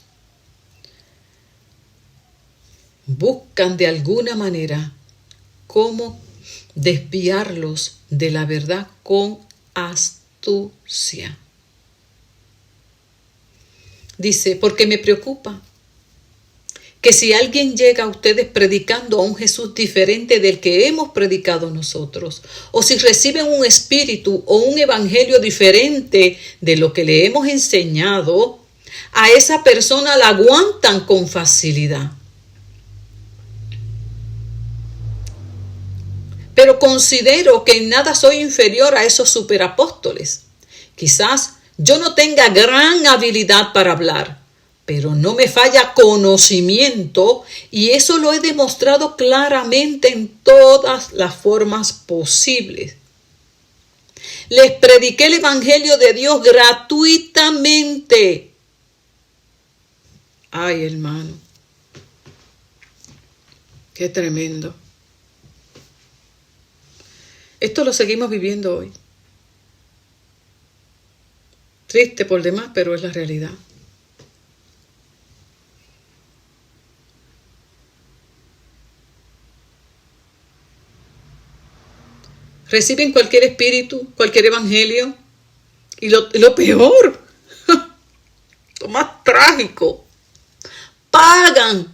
Buscan de alguna manera cómo desviarlos de la verdad con astucia. Dice, porque me preocupa que si alguien llega a ustedes predicando a un Jesús diferente del que hemos predicado nosotros, o si reciben un espíritu o un evangelio diferente de lo que le hemos enseñado, a esa persona la aguantan con facilidad. Pero considero que en nada soy inferior a esos superapóstoles. Quizás yo no tenga gran habilidad para hablar, pero no me falla conocimiento, y eso lo he demostrado claramente en todas las formas posibles. Les prediqué el evangelio de Dios gratuitamente. Ay, hermano, qué tremendo. Esto lo seguimos viviendo hoy. Triste por demás, pero es la realidad. Reciben cualquier espíritu, cualquier evangelio, y lo peor, lo más trágico, pagan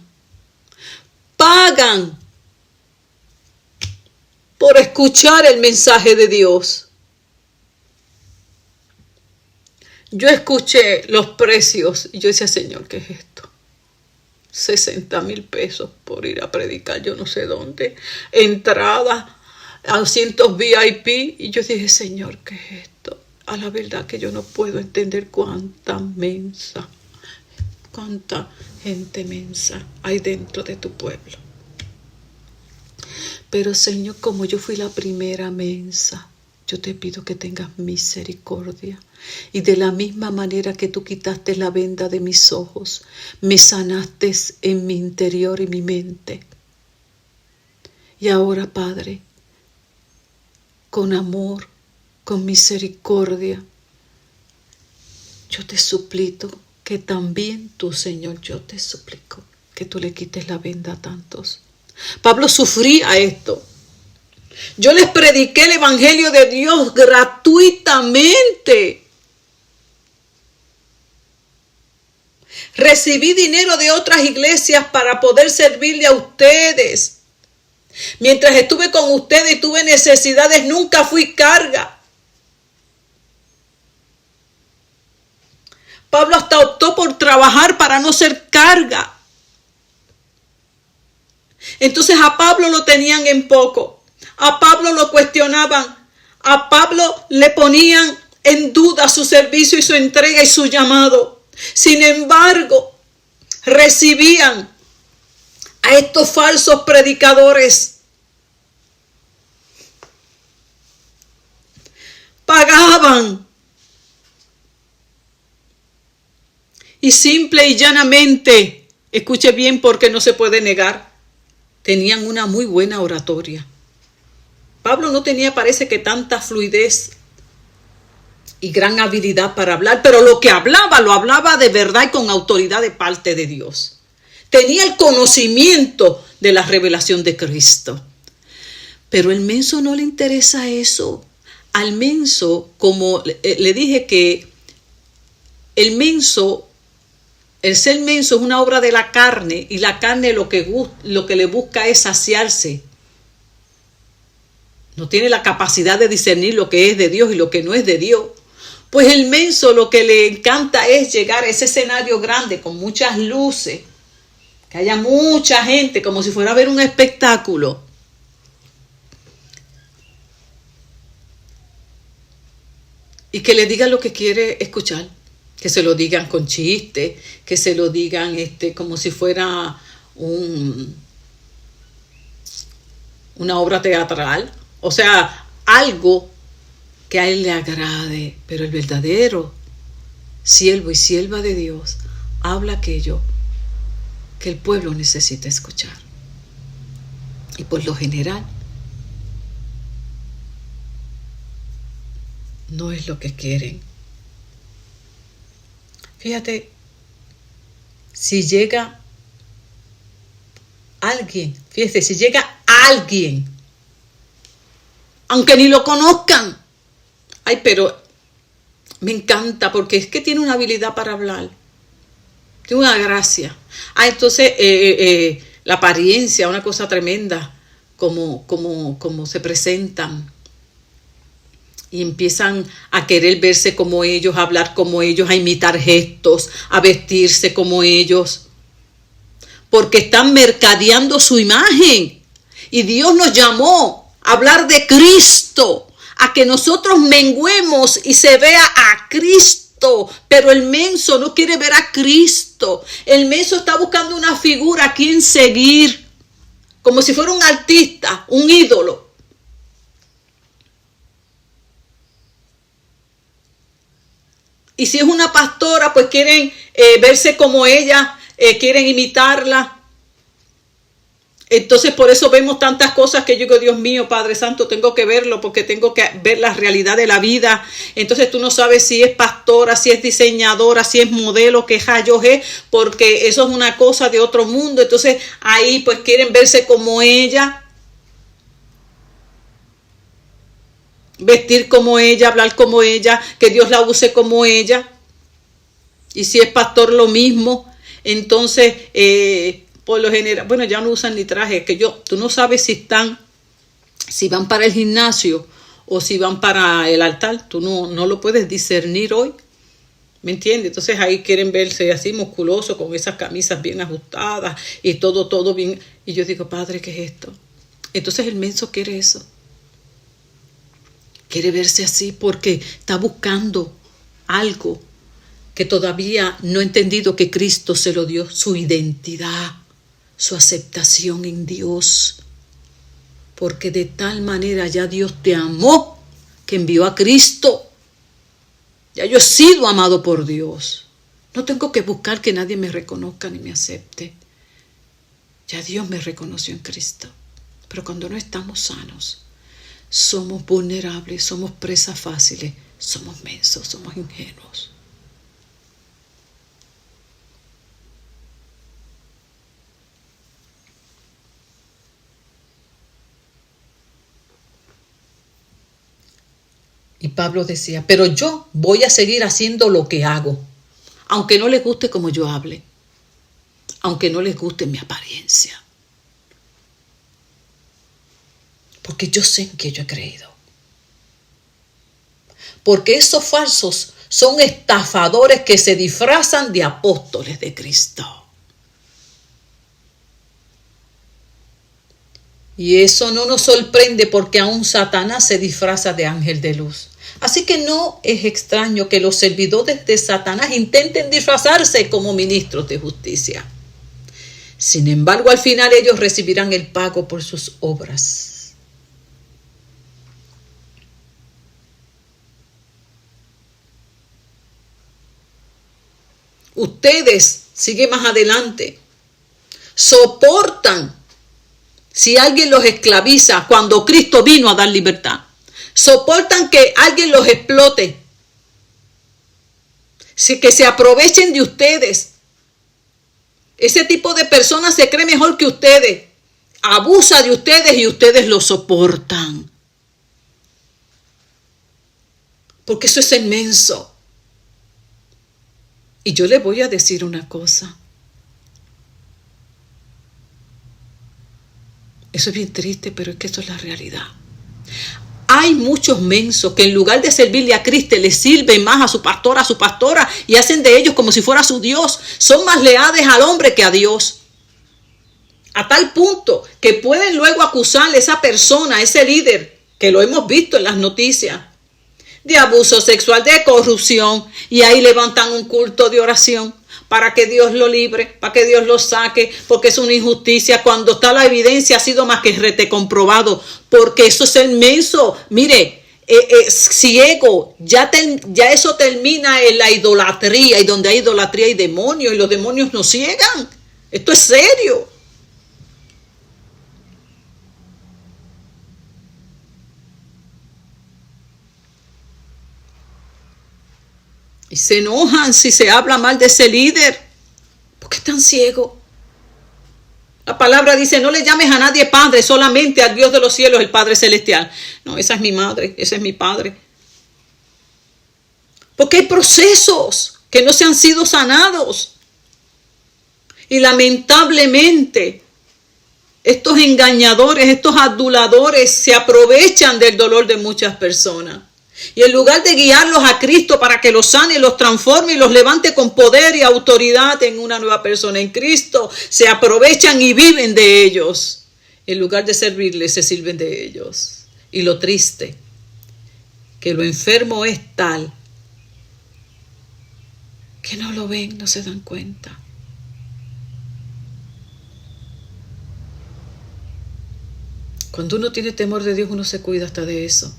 por escuchar el mensaje de Dios. Yo escuché los precios y yo decía, Señor, ¿qué es esto? 60,000 pesos por ir a predicar yo no sé dónde, entrada, asientos VIP, y yo dije, Señor, ¿qué es esto? A la verdad que yo no puedo entender cuánta gente mensa hay dentro de tu pueblo. Pero Señor, como yo fui la primera mensa, yo te pido que tengas misericordia. Y de la misma manera que tú quitaste la venda de mis ojos, me sanaste en mi interior y mi mente. Y ahora, Padre, con amor, con misericordia, yo te suplico que también tú, Señor, yo te suplico que tú le quites la venda a tantos. Pablo sufría esto. Yo les prediqué el evangelio de Dios gratuitamente. Recibí dinero de otras iglesias para poder servirle a ustedes. Mientras estuve con ustedes y tuve necesidades, nunca fui carga. Pablo hasta optó por trabajar para no ser carga. Entonces a Pablo lo tenían en poco. A Pablo lo cuestionaban. A Pablo le ponían en duda su servicio y su entrega y su llamado. Sin embargo, recibían a estos falsos predicadores. Pagaban. Y simple y llanamente, escuche bien porque no se puede negar, tenían una muy buena oratoria. Pablo no tenía, parece que, tanta fluidez y gran habilidad para hablar, pero lo que hablaba, lo hablaba de verdad y con autoridad de parte de Dios. Tenía el conocimiento de la revelación de Cristo. Pero al menso no le interesa eso. Al menso, como le dije que el ser menso es una obra de la carne, y la carne lo que le busca es saciarse. No tiene la capacidad de discernir lo que es de Dios y lo que no es de Dios. Pues el menso lo que le encanta es llegar a ese escenario grande con muchas luces, que haya mucha gente, como si fuera a ver un espectáculo. Y que le digan lo que quiere escuchar. Que se lo digan con chiste, que se lo digan como si fuera una obra teatral. O sea, algo que a él le agrade. Pero el verdadero siervo y sierva de Dios habla aquello que el pueblo necesita escuchar. Y por lo general, no es lo que quieren. Fíjate, si llega alguien, aunque ni lo conozcan, ay, pero me encanta porque es que tiene una habilidad para hablar, tiene una gracia. Entonces la apariencia, una cosa tremenda, como se presentan. Y empiezan a querer verse como ellos, a hablar como ellos, a imitar gestos, a vestirse como ellos. Porque están mercadeando su imagen. Y Dios nos llamó a hablar de Cristo, a que nosotros menguemos y se vea a Cristo. Pero el menso no quiere ver a Cristo. El menso está buscando una figura a quien seguir, como si fuera un artista, un ídolo. Y si es una pastora, pues quieren verse como ella, quieren imitarla. Entonces por eso vemos tantas cosas que yo digo, Dios mío, Padre Santo, tengo que verlo porque tengo que ver la realidad de la vida. Entonces tú no sabes si es pastora, si es diseñadora, si es modelo, que rayos es, porque eso es una cosa de otro mundo. Entonces ahí pues quieren verse como ella, vestir como ella, hablar como ella, que Dios la use como ella. Y si es pastor, lo mismo. Entonces, por lo general, bueno, ya no usan ni traje, tú no sabes si van para el gimnasio o si van para el altar. Tú no lo puedes discernir hoy. ¿Me entiendes? Entonces ahí quieren verse así musculosos, con esas camisas bien ajustadas y todo bien. Y yo digo, Padre, ¿qué es esto? Entonces el menso quiere eso. Quiere verse así porque está buscando algo que todavía no ha entendido que Cristo se lo dio, su identidad, su aceptación en Dios. Porque de tal manera ya Dios te amó que envió a Cristo. Ya yo he sido amado por Dios. No tengo que buscar que nadie me reconozca ni me acepte. Ya Dios me reconoció en Cristo. Pero cuando no estamos sanos, somos vulnerables, somos presas fáciles, somos mensos, somos ingenuos. Y Pablo decía, pero yo voy a seguir haciendo lo que hago, aunque no les guste como yo hable, aunque no les guste mi apariencia. Porque yo sé en que yo he creído. Porque esos falsos son estafadores que se disfrazan de apóstoles de Cristo. Y eso no nos sorprende porque aún Satanás se disfraza de ángel de luz. Así que no es extraño que los servidores de Satanás intenten disfrazarse como ministros de justicia. Sin embargo, al final ellos recibirán el pago por sus obras. Ustedes, sigue más adelante, soportan si alguien los esclaviza cuando Cristo vino a dar libertad. Soportan que alguien los explote, que se aprovechen de ustedes. Ese tipo de personas se cree mejor que ustedes, abusa de ustedes y ustedes lo soportan. Porque eso es inmenso. Y yo les voy a decir una cosa. Eso es bien triste, pero es que eso es la realidad. Hay muchos mensos que en lugar de servirle a Cristo le sirven más a su pastora y hacen de ellos como si fuera su Dios. Son más leales al hombre que a Dios. A tal punto que pueden luego acusarle a esa persona, a ese líder, que lo hemos visto en las noticias, de abuso sexual, de corrupción, y ahí levantan un culto de oración para que Dios lo libre, para que Dios lo saque, porque es una injusticia cuando está la evidencia, ha sido más que rete comprobado, porque eso es inmenso. Mire, ciego, ya eso termina en la idolatría, y donde hay idolatría hay demonios, y los demonios nos ciegan. Esto es serio. Y se enojan si se habla mal de ese líder. ¿Por qué están ciegos? La palabra dice, no le llames a nadie padre, solamente al Dios de los cielos, el Padre Celestial. No, esa es mi madre, ese es mi padre. Porque hay procesos que no se han sido sanados. Y lamentablemente, estos engañadores, estos aduladores se aprovechan del dolor de muchas personas. Y en lugar de guiarlos a Cristo para que los sane, los transforme y los levante con poder y autoridad en una nueva persona en Cristo, se aprovechan y viven de ellos. En lugar de servirles, se sirven de ellos. Y lo triste, que lo enfermo es tal que no lo ven, no se dan cuenta. Cuando uno tiene temor de Dios, uno se cuida hasta de eso.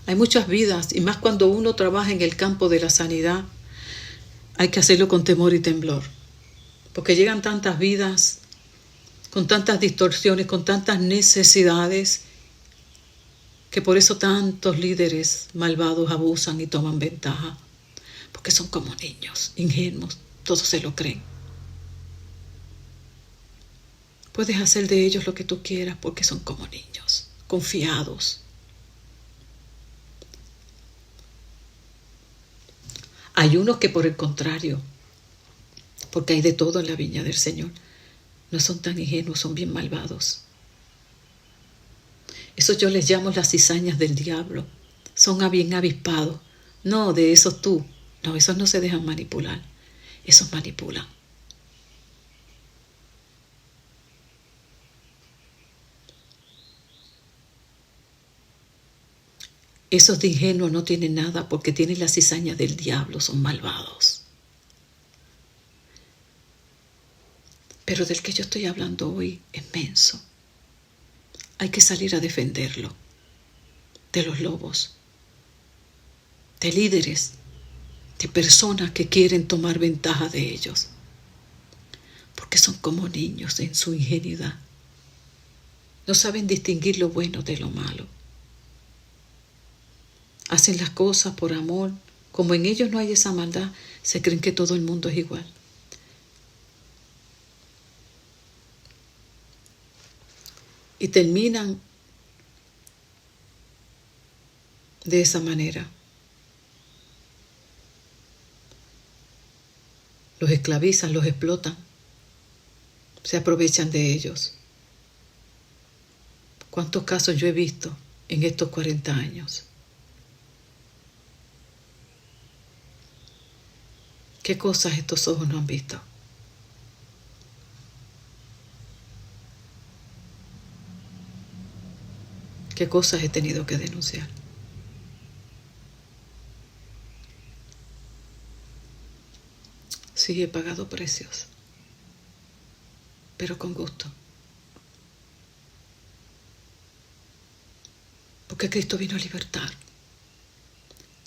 Hay muchas vidas, y más cuando uno trabaja en el campo de la sanidad, hay que hacerlo con temor y temblor. Porque llegan tantas vidas, con tantas distorsiones, con tantas necesidades, que por eso tantos líderes malvados abusan y toman ventaja. Porque son como niños, ingenuos, todos se lo creen. Puedes hacer de ellos lo que tú quieras porque son como niños, confiados. Hay unos que por el contrario, porque hay de todo en la viña del Señor, no son tan ingenuos, son bien malvados. Eso yo les llamo las cizañas del diablo. Son bien avispados. No, de esos tú. No, esos no se dejan manipular. Esos manipulan. Esos de ingenuos no tienen nada porque tienen la cizaña del diablo, son malvados. Pero del que yo estoy hablando hoy es menso. Hay que salir a defenderlo. De los lobos. De líderes. De personas que quieren tomar ventaja de ellos. Porque son como niños en su ingenuidad. No saben distinguir lo bueno de lo malo. Hacen las cosas por amor. Como en ellos no hay esa maldad, se creen que todo el mundo es igual. Y terminan de esa manera. Los esclavizan, los explotan. Se aprovechan de ellos. ¿Cuántos casos yo he visto en estos 40 años? ¿Qué cosas estos ojos no han visto? ¿Qué cosas he tenido que denunciar? Sí, he pagado precios, pero con gusto. Porque Cristo vino a libertar.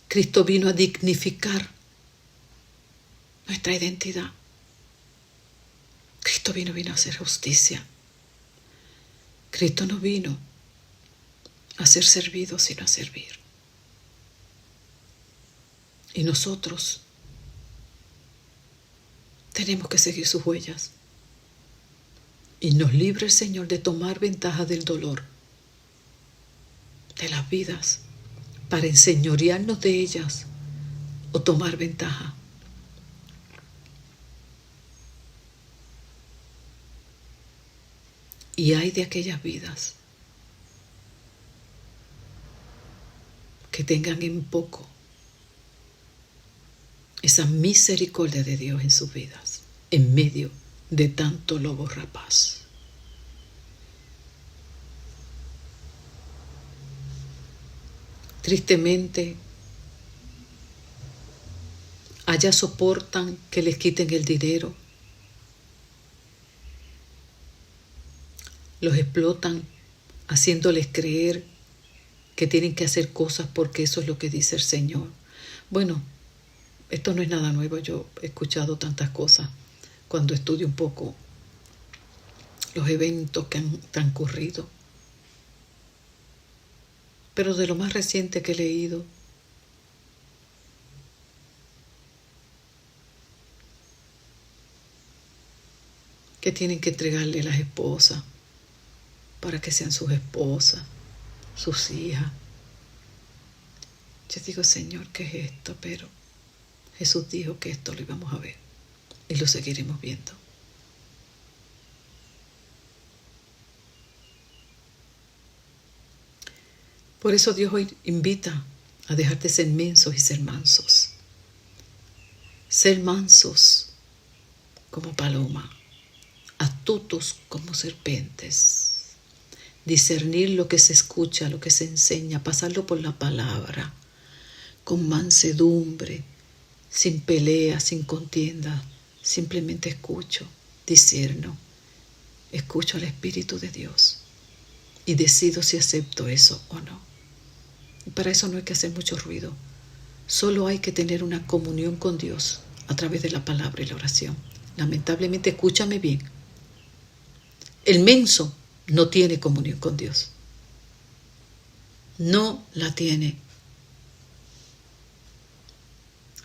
Cristo vino a dignificar nuestra identidad. Cristo vino a hacer justicia. Cristo no vino a ser servido, sino a servir. Y nosotros tenemos que seguir sus huellas. Y nos libre el Señor de tomar ventaja del dolor, de las vidas, para enseñorearnos de ellas o tomar ventaja. Y hay de aquellas vidas que tengan en poco esa misericordia de Dios en sus vidas, en medio de tanto lobo rapaz. Tristemente, allá soportan que les quiten el dinero, los explotan haciéndoles creer que tienen que hacer cosas porque eso es lo que dice el Señor. Bueno, esto no es nada nuevo, yo he escuchado tantas cosas cuando estudio un poco los eventos que han transcurrido. Pero de lo más reciente que he leído, que tienen que entregarle a las esposas para que sean sus esposas, sus hijas. Yo digo, Señor, ¿qué es esto? Pero Jesús dijo que esto lo íbamos a ver y lo seguiremos viendo. Por eso Dios hoy invita a dejar de ser mensos y ser mansos. Ser mansos como paloma, astutos como serpientes. Discernir lo que se escucha, lo que se enseña, pasarlo por la palabra, con mansedumbre, sin pelea, sin contienda. Simplemente escucho, discierno, escucho al Espíritu de Dios y decido si acepto eso o no. Y para eso no hay que hacer mucho ruido. Solo hay que tener una comunión con Dios a través de la palabra y la oración. Lamentablemente, escúchame bien, el menso no tiene comunión con Dios. No la tiene.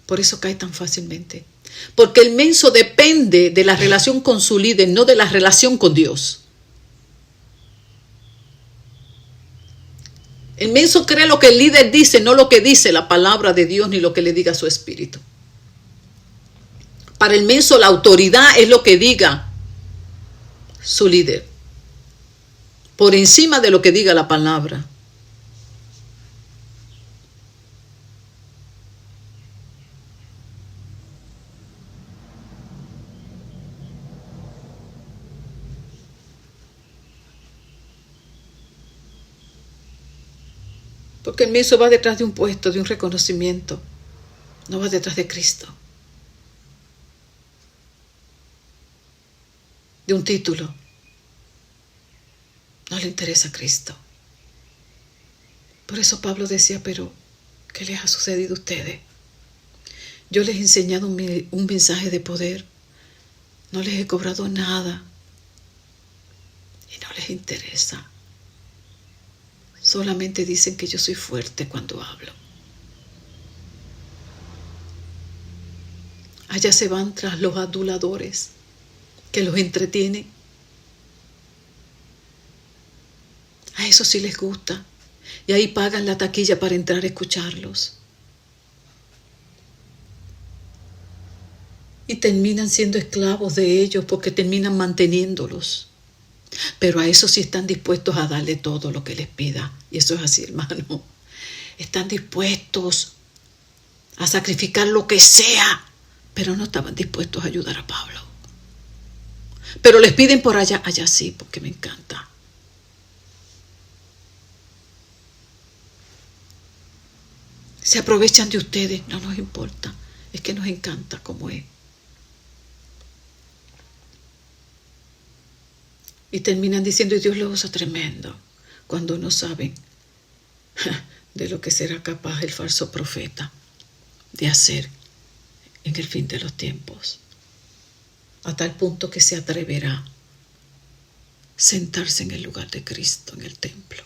Por eso cae tan fácilmente. Porque el menso depende de la relación con su líder, no de la relación con Dios. El menso cree lo que el líder dice, no lo que dice la palabra de Dios ni lo que le diga su espíritu. Para el menso la autoridad es lo que diga su líder, por encima de lo que diga la palabra. Porque el menso va detrás de un puesto, de un reconocimiento, no va detrás de Cristo, de un título. No le interesa a Cristo. Por eso Pablo decía, pero ¿qué les ha sucedido a ustedes? Yo les he enseñado un mensaje de poder, no les he cobrado nada y no les interesa. Solamente dicen que yo soy fuerte cuando hablo. Allá se van tras los aduladores que los entretienen. A eso sí les gusta. Y ahí pagan la taquilla para entrar a escucharlos. Y terminan siendo esclavos de ellos porque terminan manteniéndolos. Pero a eso sí están dispuestos a darle todo lo que les pida. Y eso es así, hermano. Están dispuestos a sacrificar lo que sea pero no estaban dispuestos a ayudar a Pablo. Pero les piden por allá sí, porque me encanta. Se aprovechan de ustedes, no nos importa, es que nos encanta como es. Y terminan diciendo, y Dios lo usa tremendo, cuando no saben de lo que será capaz el falso profeta de hacer en el fin de los tiempos. A tal punto que se atreverá a sentarse en el lugar de Cristo en el templo.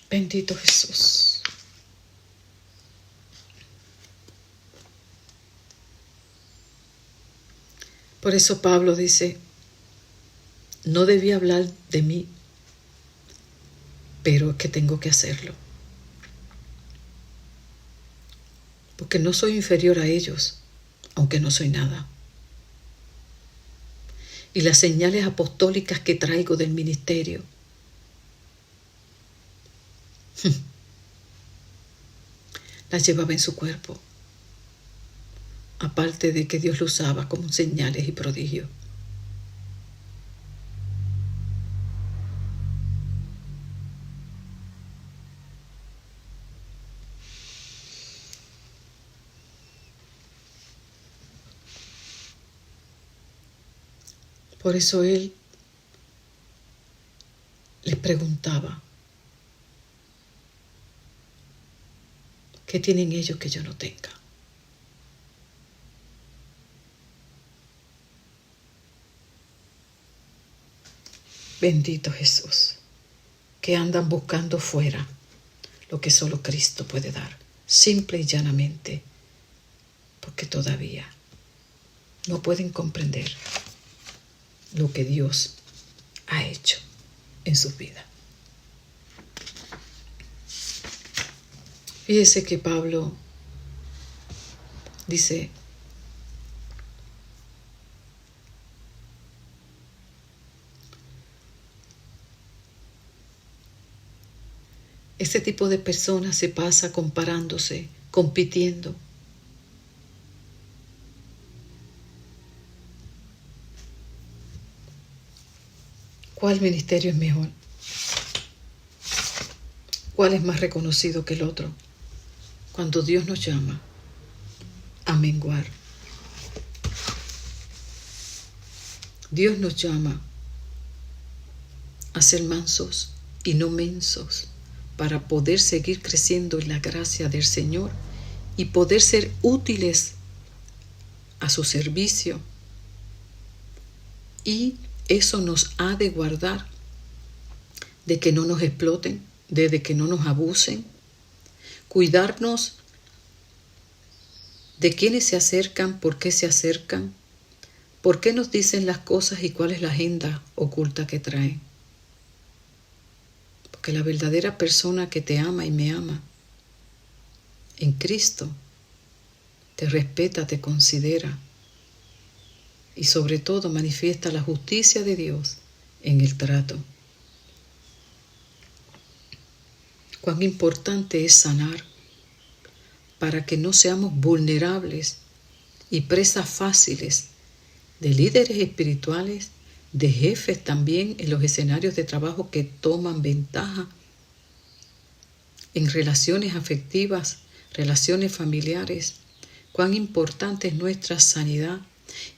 Bendito Jesús. Por eso Pablo dice, no debía hablar de mí, pero es que tengo que hacerlo. Porque no soy inferior a ellos, aunque no soy nada. Y las señales apostólicas que traigo del ministerio, las llevaba en su cuerpo. Aparte de que Dios lo usaba como señales y prodigios. Por eso él les preguntaba, ¿qué tienen ellos que yo no tenga? Bendito Jesús, que andan buscando fuera lo que solo Cristo puede dar, simple y llanamente, porque todavía no pueden comprender lo que Dios ha hecho en sus vidas. Fíjese que Pablo dice, ese tipo de personas se pasa comparándose, compitiendo. ¿Cuál ministerio es mejor? ¿Cuál es más reconocido que el otro? Cuando Dios nos llama a menguar. Dios nos llama a ser mansos y no mensos, para poder seguir creciendo en la gracia del Señor y poder ser útiles a su servicio. Y eso nos ha de guardar de que no nos exploten, de que no nos abusen, cuidarnos de quiénes se acercan, por qué se acercan, por qué nos dicen las cosas y cuál es la agenda oculta que traen. Que la verdadera persona que te ama y me ama en Cristo te respeta, te considera y sobre todo manifiesta la justicia de Dios en el trato. Cuán importante es sanar para que no seamos vulnerables y presas fáciles de líderes espirituales, de jefes también en los escenarios de trabajo que toman ventaja en relaciones afectivas, relaciones familiares. Cuán importante es nuestra sanidad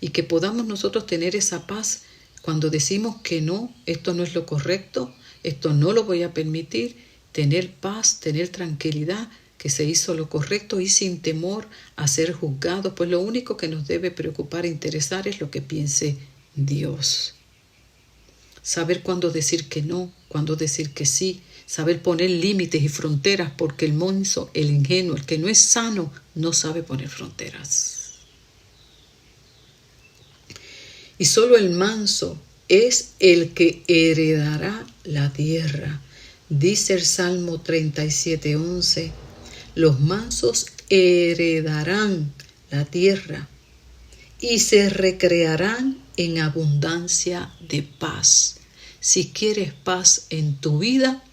y que podamos nosotros tener esa paz cuando decimos que no, esto no es lo correcto, esto no lo voy a permitir, tener paz, tener tranquilidad, que se hizo lo correcto y sin temor a ser juzgados, pues lo único que nos debe preocupar e interesar es lo que piense Dios. Saber cuándo decir que no, cuándo decir que sí, saber poner límites y fronteras, porque el monzo, el ingenuo, el que no es sano, no sabe poner fronteras. Y solo el manso es el que heredará la tierra. Dice el Salmo 37:11, los mansos heredarán la tierra y se recrearán en abundancia de paz. Si quieres paz en tu vida,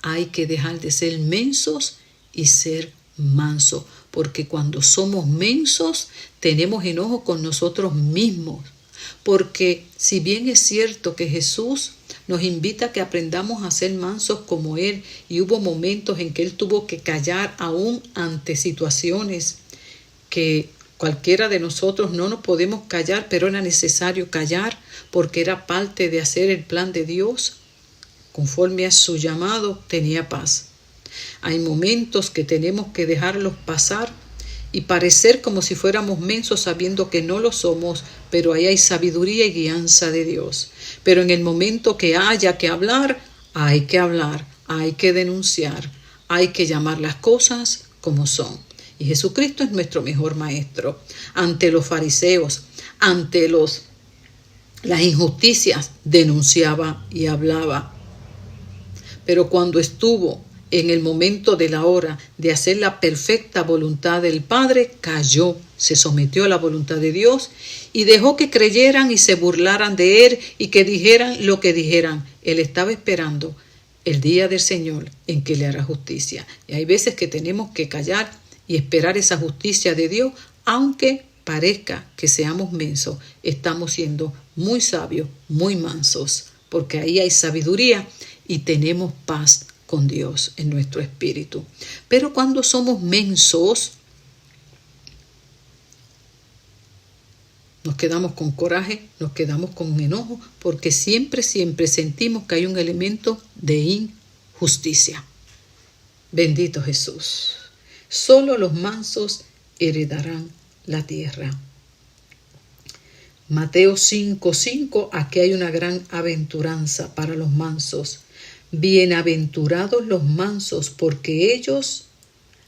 hay que dejar de ser mensos y ser mansos. Porque cuando somos mensos, tenemos enojo con nosotros mismos. Porque si bien es cierto que Jesús nos invita a que aprendamos a ser mansos como Él, y hubo momentos en que Él tuvo que callar aún ante situaciones que cualquiera de nosotros no nos podemos callar, pero era necesario callar porque era parte de hacer el plan de Dios. Conforme a su llamado, tenía paz. Hay momentos que tenemos que dejarlos pasar y parecer como si fuéramos mensos sabiendo que no lo somos, pero ahí hay sabiduría y guianza de Dios. Pero en el momento que haya que hablar, hay que denunciar, hay que llamar las cosas como son. Y Jesucristo es nuestro mejor maestro. Ante los fariseos, ante las injusticias, denunciaba y hablaba. Pero cuando estuvo en el momento de la hora de hacer la perfecta voluntad del Padre, cayó, se sometió a la voluntad de Dios y dejó que creyeran y se burlaran de Él y que dijeran lo que dijeran. Él estaba esperando el día del Señor en que le hará justicia. Y hay veces que tenemos que callar y esperar esa justicia de Dios, aunque parezca que seamos mensos, estamos siendo muy sabios, muy mansos, porque ahí hay sabiduría y tenemos paz con Dios en nuestro espíritu. Pero cuando somos mensos, nos quedamos con coraje, nos quedamos con enojo, porque siempre sentimos que hay un elemento de injusticia. Bendito Jesús. Solo los mansos heredarán la tierra. Mateo 5:5, aquí hay una gran aventuranza para los mansos. Bienaventurados los mansos, porque ellos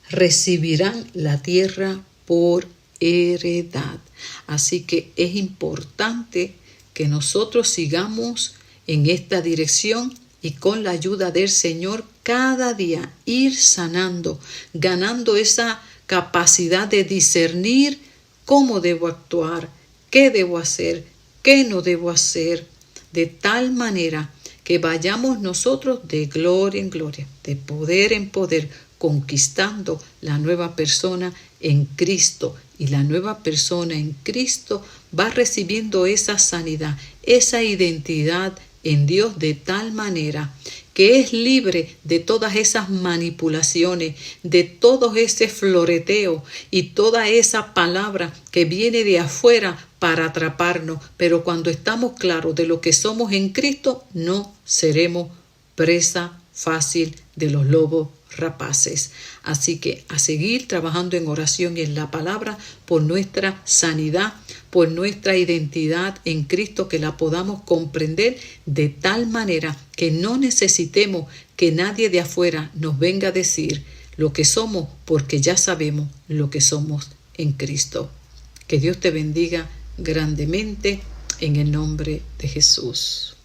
recibirán la tierra por heredad. Así que es importante que nosotros sigamos en esta dirección y con la ayuda del Señor cada día ir sanando, ganando esa capacidad de discernir cómo debo actuar, qué debo hacer, qué no debo hacer, de tal manera que vayamos nosotros de gloria en gloria, de poder en poder, conquistando la nueva persona en Cristo. Y la nueva persona en Cristo va recibiendo esa sanidad, esa identidad en Dios de tal manera que es libre de todas esas manipulaciones, de todo ese floreteo y toda esa palabra que viene de afuera para atraparnos. Pero cuando estamos claros de lo que somos en Cristo, no seremos presa fácil de los lobos rapaces. Así que a seguir trabajando en oración y en la palabra por nuestra sanidad, por nuestra identidad en Cristo, que la podamos comprender de tal manera que no necesitemos que nadie de afuera nos venga a decir lo que somos, porque ya sabemos lo que somos en Cristo. Que Dios te bendiga grandemente en el nombre de Jesús.